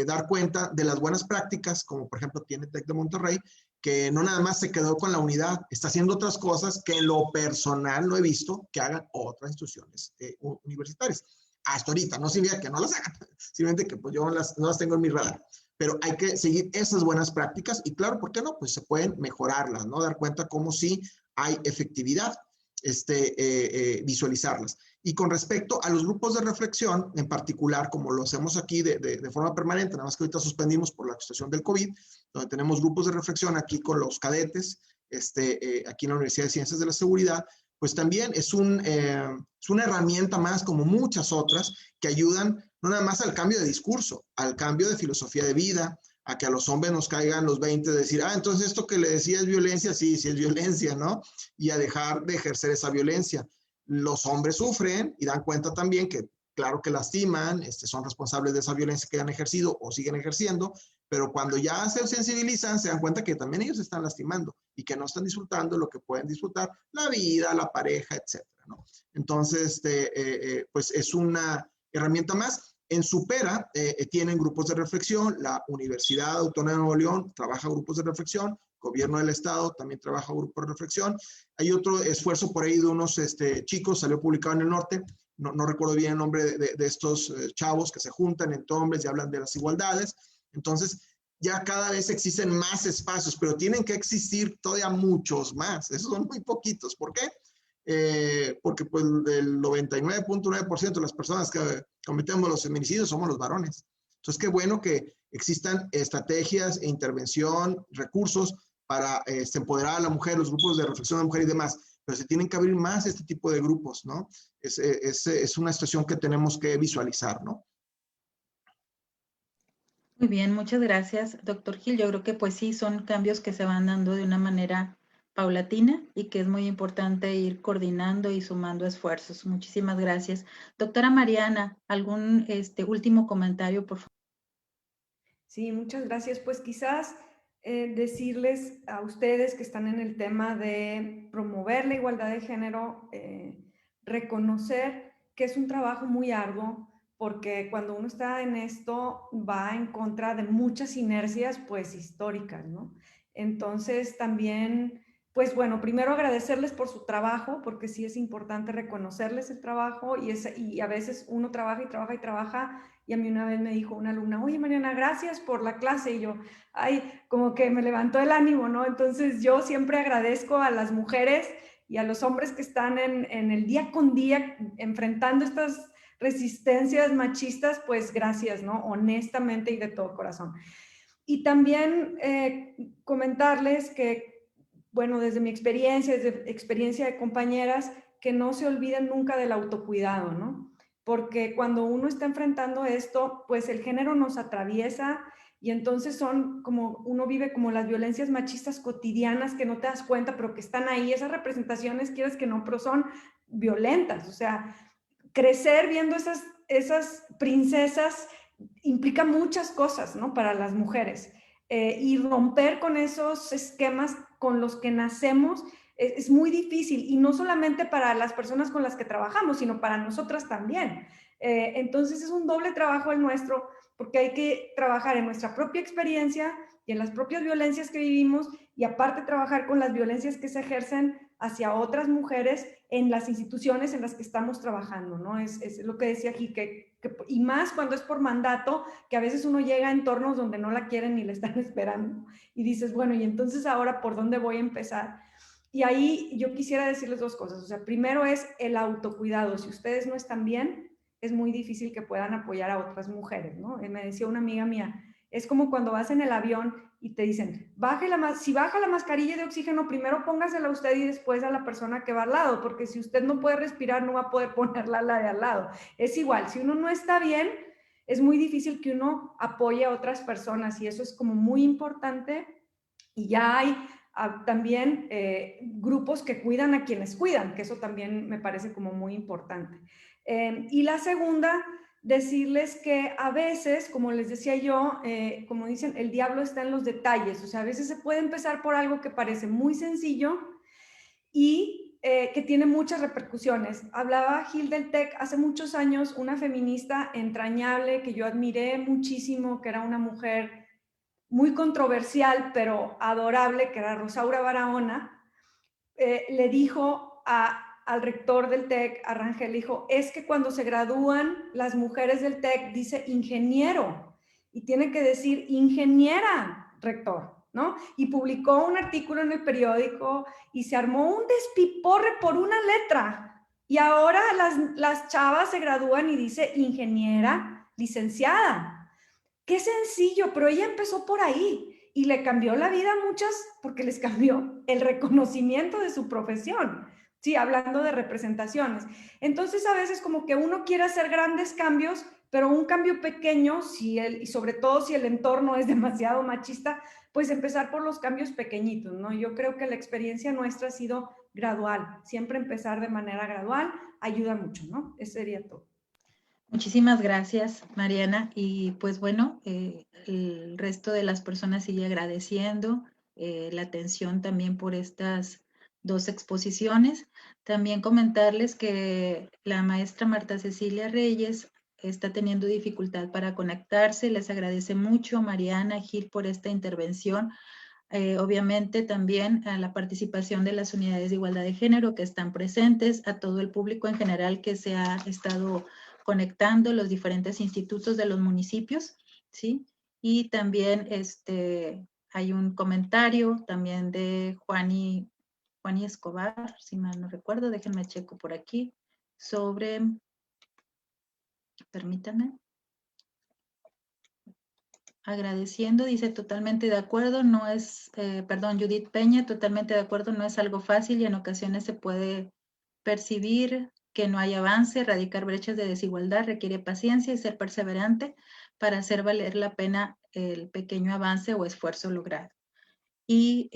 dar cuenta de las buenas prácticas, como por ejemplo tiene TEC de Monterrey, que no nada más se quedó con la unidad, está haciendo otras cosas que en lo personal no he visto que hagan otras instituciones universitarias. Hasta ahorita, no significa que no las hagan, simplemente que pues yo no las tengo en mi radar. Pero hay que seguir esas buenas prácticas y claro, ¿por qué no? Pues se pueden mejorarlas, ¿no? Dar cuenta cómo sí hay efectividad, visualizarlas. Y con respecto a los grupos de reflexión, en particular, como lo hacemos aquí de forma permanente, nada más que ahorita suspendimos por la situación del COVID, donde tenemos grupos de reflexión aquí con los cadetes, aquí en la Universidad de Ciencias de la Seguridad, pues también es una herramienta más, como muchas otras, que ayudan no nada más al cambio de discurso, al cambio de filosofía de vida, a que a los hombres nos caigan los 20 de decir, entonces esto que le decía es violencia, sí es violencia, ¿no? Y a dejar de ejercer esa violencia. Los hombres sufren y dan cuenta también que, claro que lastiman, son responsables de esa violencia que han ejercido o siguen ejerciendo, pero cuando ya se sensibilizan, se dan cuenta que también ellos se están lastimando y que no están disfrutando lo que pueden disfrutar, la vida, la pareja, etcétera, ¿no? Entonces, pues es una herramienta más. En Supera tienen grupos de reflexión, la Universidad Autónoma de Nuevo León trabaja grupos de reflexión, Gobierno del Estado también trabaja grupos de reflexión. Hay otro esfuerzo por ahí de unos chicos, salió publicado en el norte, no recuerdo bien el nombre de estos chavos que se juntan entre hombres y hablan de las igualdades. Entonces, ya cada vez existen más espacios, pero tienen que existir todavía muchos más. Esos son muy poquitos. ¿Por qué? Porque pues el 99.9% de las personas que cometemos los feminicidios somos los varones. Entonces, qué bueno que existan estrategias e intervención, recursos para empoderar a la mujer, los grupos de reflexión de mujer y demás, pero se tienen que abrir más este tipo de grupos, ¿no? Es una situación que tenemos que visualizar, ¿no? Muy bien, muchas gracias, doctor Gil. Yo creo que pues sí, son cambios que se van dando de una manera paulatina y que es muy importante ir coordinando y sumando esfuerzos. Muchísimas gracias. Doctora Mariana, ¿algún último comentario, por favor? Sí, muchas gracias. Pues quizás decirles a ustedes que están en el tema de promover la igualdad de género, reconocer que es un trabajo muy arduo, porque cuando uno está en esto va en contra de muchas inercias pues históricas, ¿no? Entonces también pues bueno, primero agradecerles por su trabajo, porque sí es importante reconocerles el trabajo y a veces uno trabaja y trabaja y trabaja. Y a mí una vez me dijo una alumna, oye Mariana, gracias por la clase. Y yo, ay, como que me levantó el ánimo, ¿no? Entonces yo siempre agradezco a las mujeres y a los hombres que están en el día con día enfrentando estas resistencias machistas, pues gracias, ¿no? Honestamente y de todo corazón. Y también comentarles que, bueno, desde mi experiencia, desde experiencia de compañeras, que no se olviden nunca del autocuidado, ¿no? Porque cuando uno está enfrentando esto, pues el género nos atraviesa y entonces son como, uno vive como las violencias machistas cotidianas que no te das cuenta, pero que están ahí. Esas representaciones, quieres que no, pero son violentas. O sea, crecer viendo esas princesas implica muchas cosas, ¿no? Para las mujeres. Y romper con esos esquemas con los que nacemos es muy difícil, y no solamente para las personas con las que trabajamos, sino para nosotras también. Entonces es un doble trabajo el nuestro, porque hay que trabajar en nuestra propia experiencia y en las propias violencias que vivimos, y aparte trabajar con las violencias que se ejercen hacia otras mujeres en las instituciones en las que estamos trabajando, ¿no? Es lo que decía aquí, y más cuando es por mandato, que a veces uno llega a entornos donde no la quieren ni la están esperando, y dices, bueno, y entonces ahora, ¿por dónde voy a empezar? Y ahí yo quisiera decirles dos cosas. O sea, primero es el autocuidado. Si ustedes no están bien, es muy difícil que puedan apoyar a otras mujeres, ¿no? Me decía una amiga mía, es como cuando vas en el avión y te dicen, si baja la mascarilla de oxígeno, primero póngasela a usted y después a la persona que va al lado, porque si usted no puede respirar, no va a poder ponerla a la de al lado. Es igual, si uno no está bien, es muy difícil que uno apoye a otras personas, y eso es como muy importante. Y ya hay también grupos que cuidan a quienes cuidan, que eso también me parece como muy importante. Y la segunda, decirles que a veces, como les decía yo, como dicen, el diablo está en los detalles. O sea, a veces se puede empezar por algo que parece muy sencillo y que tiene muchas repercusiones. Hablaba Gil del TEC hace muchos años, una feminista entrañable que yo admiré muchísimo, que era una mujer muy controversial, pero adorable, que era Rosaura Barahona. Le dijo al rector del TEC, a Rangel, dijo, es que cuando se gradúan las mujeres del TEC, dice ingeniero, y tiene que decir ingeniera, rector, ¿no? Y publicó un artículo en el periódico y se armó un despiporre por una letra. Y ahora las chavas se gradúan y dice ingeniera, licenciada. Qué sencillo, pero ella empezó por ahí y le cambió la vida a muchas, porque les cambió el reconocimiento de su profesión. Sí, hablando de representaciones. Entonces, a veces como que uno quiere hacer grandes cambios, pero un cambio pequeño, y sobre todo si el entorno es demasiado machista, pues empezar por los cambios pequeñitos, ¿no? Yo creo que la experiencia nuestra ha sido gradual. Siempre empezar de manera gradual ayuda mucho, ¿no? Eso sería todo. Muchísimas gracias, Mariana. Y pues bueno, el resto de las personas sigue agradeciendo la atención también por estas dos exposiciones. También comentarles que la maestra Marta Cecilia Reyes está teniendo dificultad para conectarse. Les agradece mucho, Mariana, Gil, por esta intervención. Obviamente también a la participación de las unidades de igualdad de género que están presentes, a todo el público en general que se ha estado conectando, los diferentes institutos de los municipios, ¿sí? Y también hay un comentario también de Juani Escobar, si mal no recuerdo, déjenme checo por aquí, sobre, permítanme, agradeciendo, dice totalmente de acuerdo, no es, perdón, Judith Peña, totalmente de acuerdo, no es algo fácil y en ocasiones se puede percibir que no hay avance, erradicar brechas de desigualdad requiere paciencia y ser perseverante para hacer valer la pena el pequeño avance o esfuerzo logrado. Y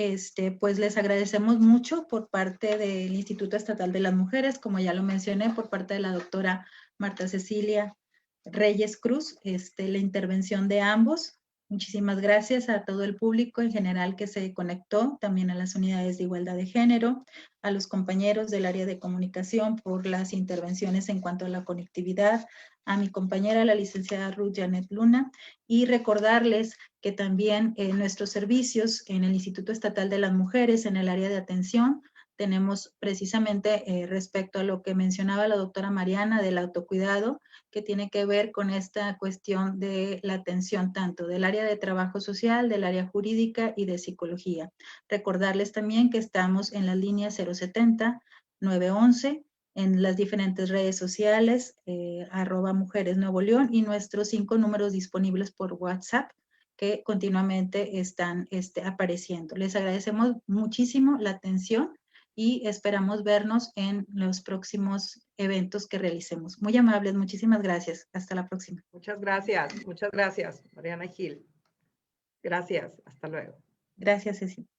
pues les agradecemos mucho por parte del Instituto Estatal de las Mujeres, como ya lo mencioné, por parte de la doctora Marta Cecilia Reyes Cruz, la intervención de ambos, Muchísimas gracias a todo el público en general que se conectó, también a las unidades de igualdad de género, a los compañeros del área de comunicación por las intervenciones en cuanto a la conectividad, a mi compañera, la licenciada Ruth Janet Luna, y recordarles que también nuestros servicios en el Instituto Estatal de las Mujeres, en el área de atención, tenemos precisamente respecto a lo que mencionaba la doctora Mariana del autocuidado, que tiene que ver con esta cuestión de la atención tanto del área de trabajo social, del área jurídica y de psicología. Recordarles también que estamos en la línea 070-911, en las diferentes redes sociales, @Mujeres Nuevo León, y nuestros 5 números disponibles por WhatsApp que continuamente están apareciendo. Les agradecemos muchísimo la atención y esperamos vernos en los próximos eventos que realicemos. Muy amables, muchísimas gracias. Hasta la próxima. Muchas gracias, Mariana Gil. Gracias, hasta luego. Gracias, Cecilia.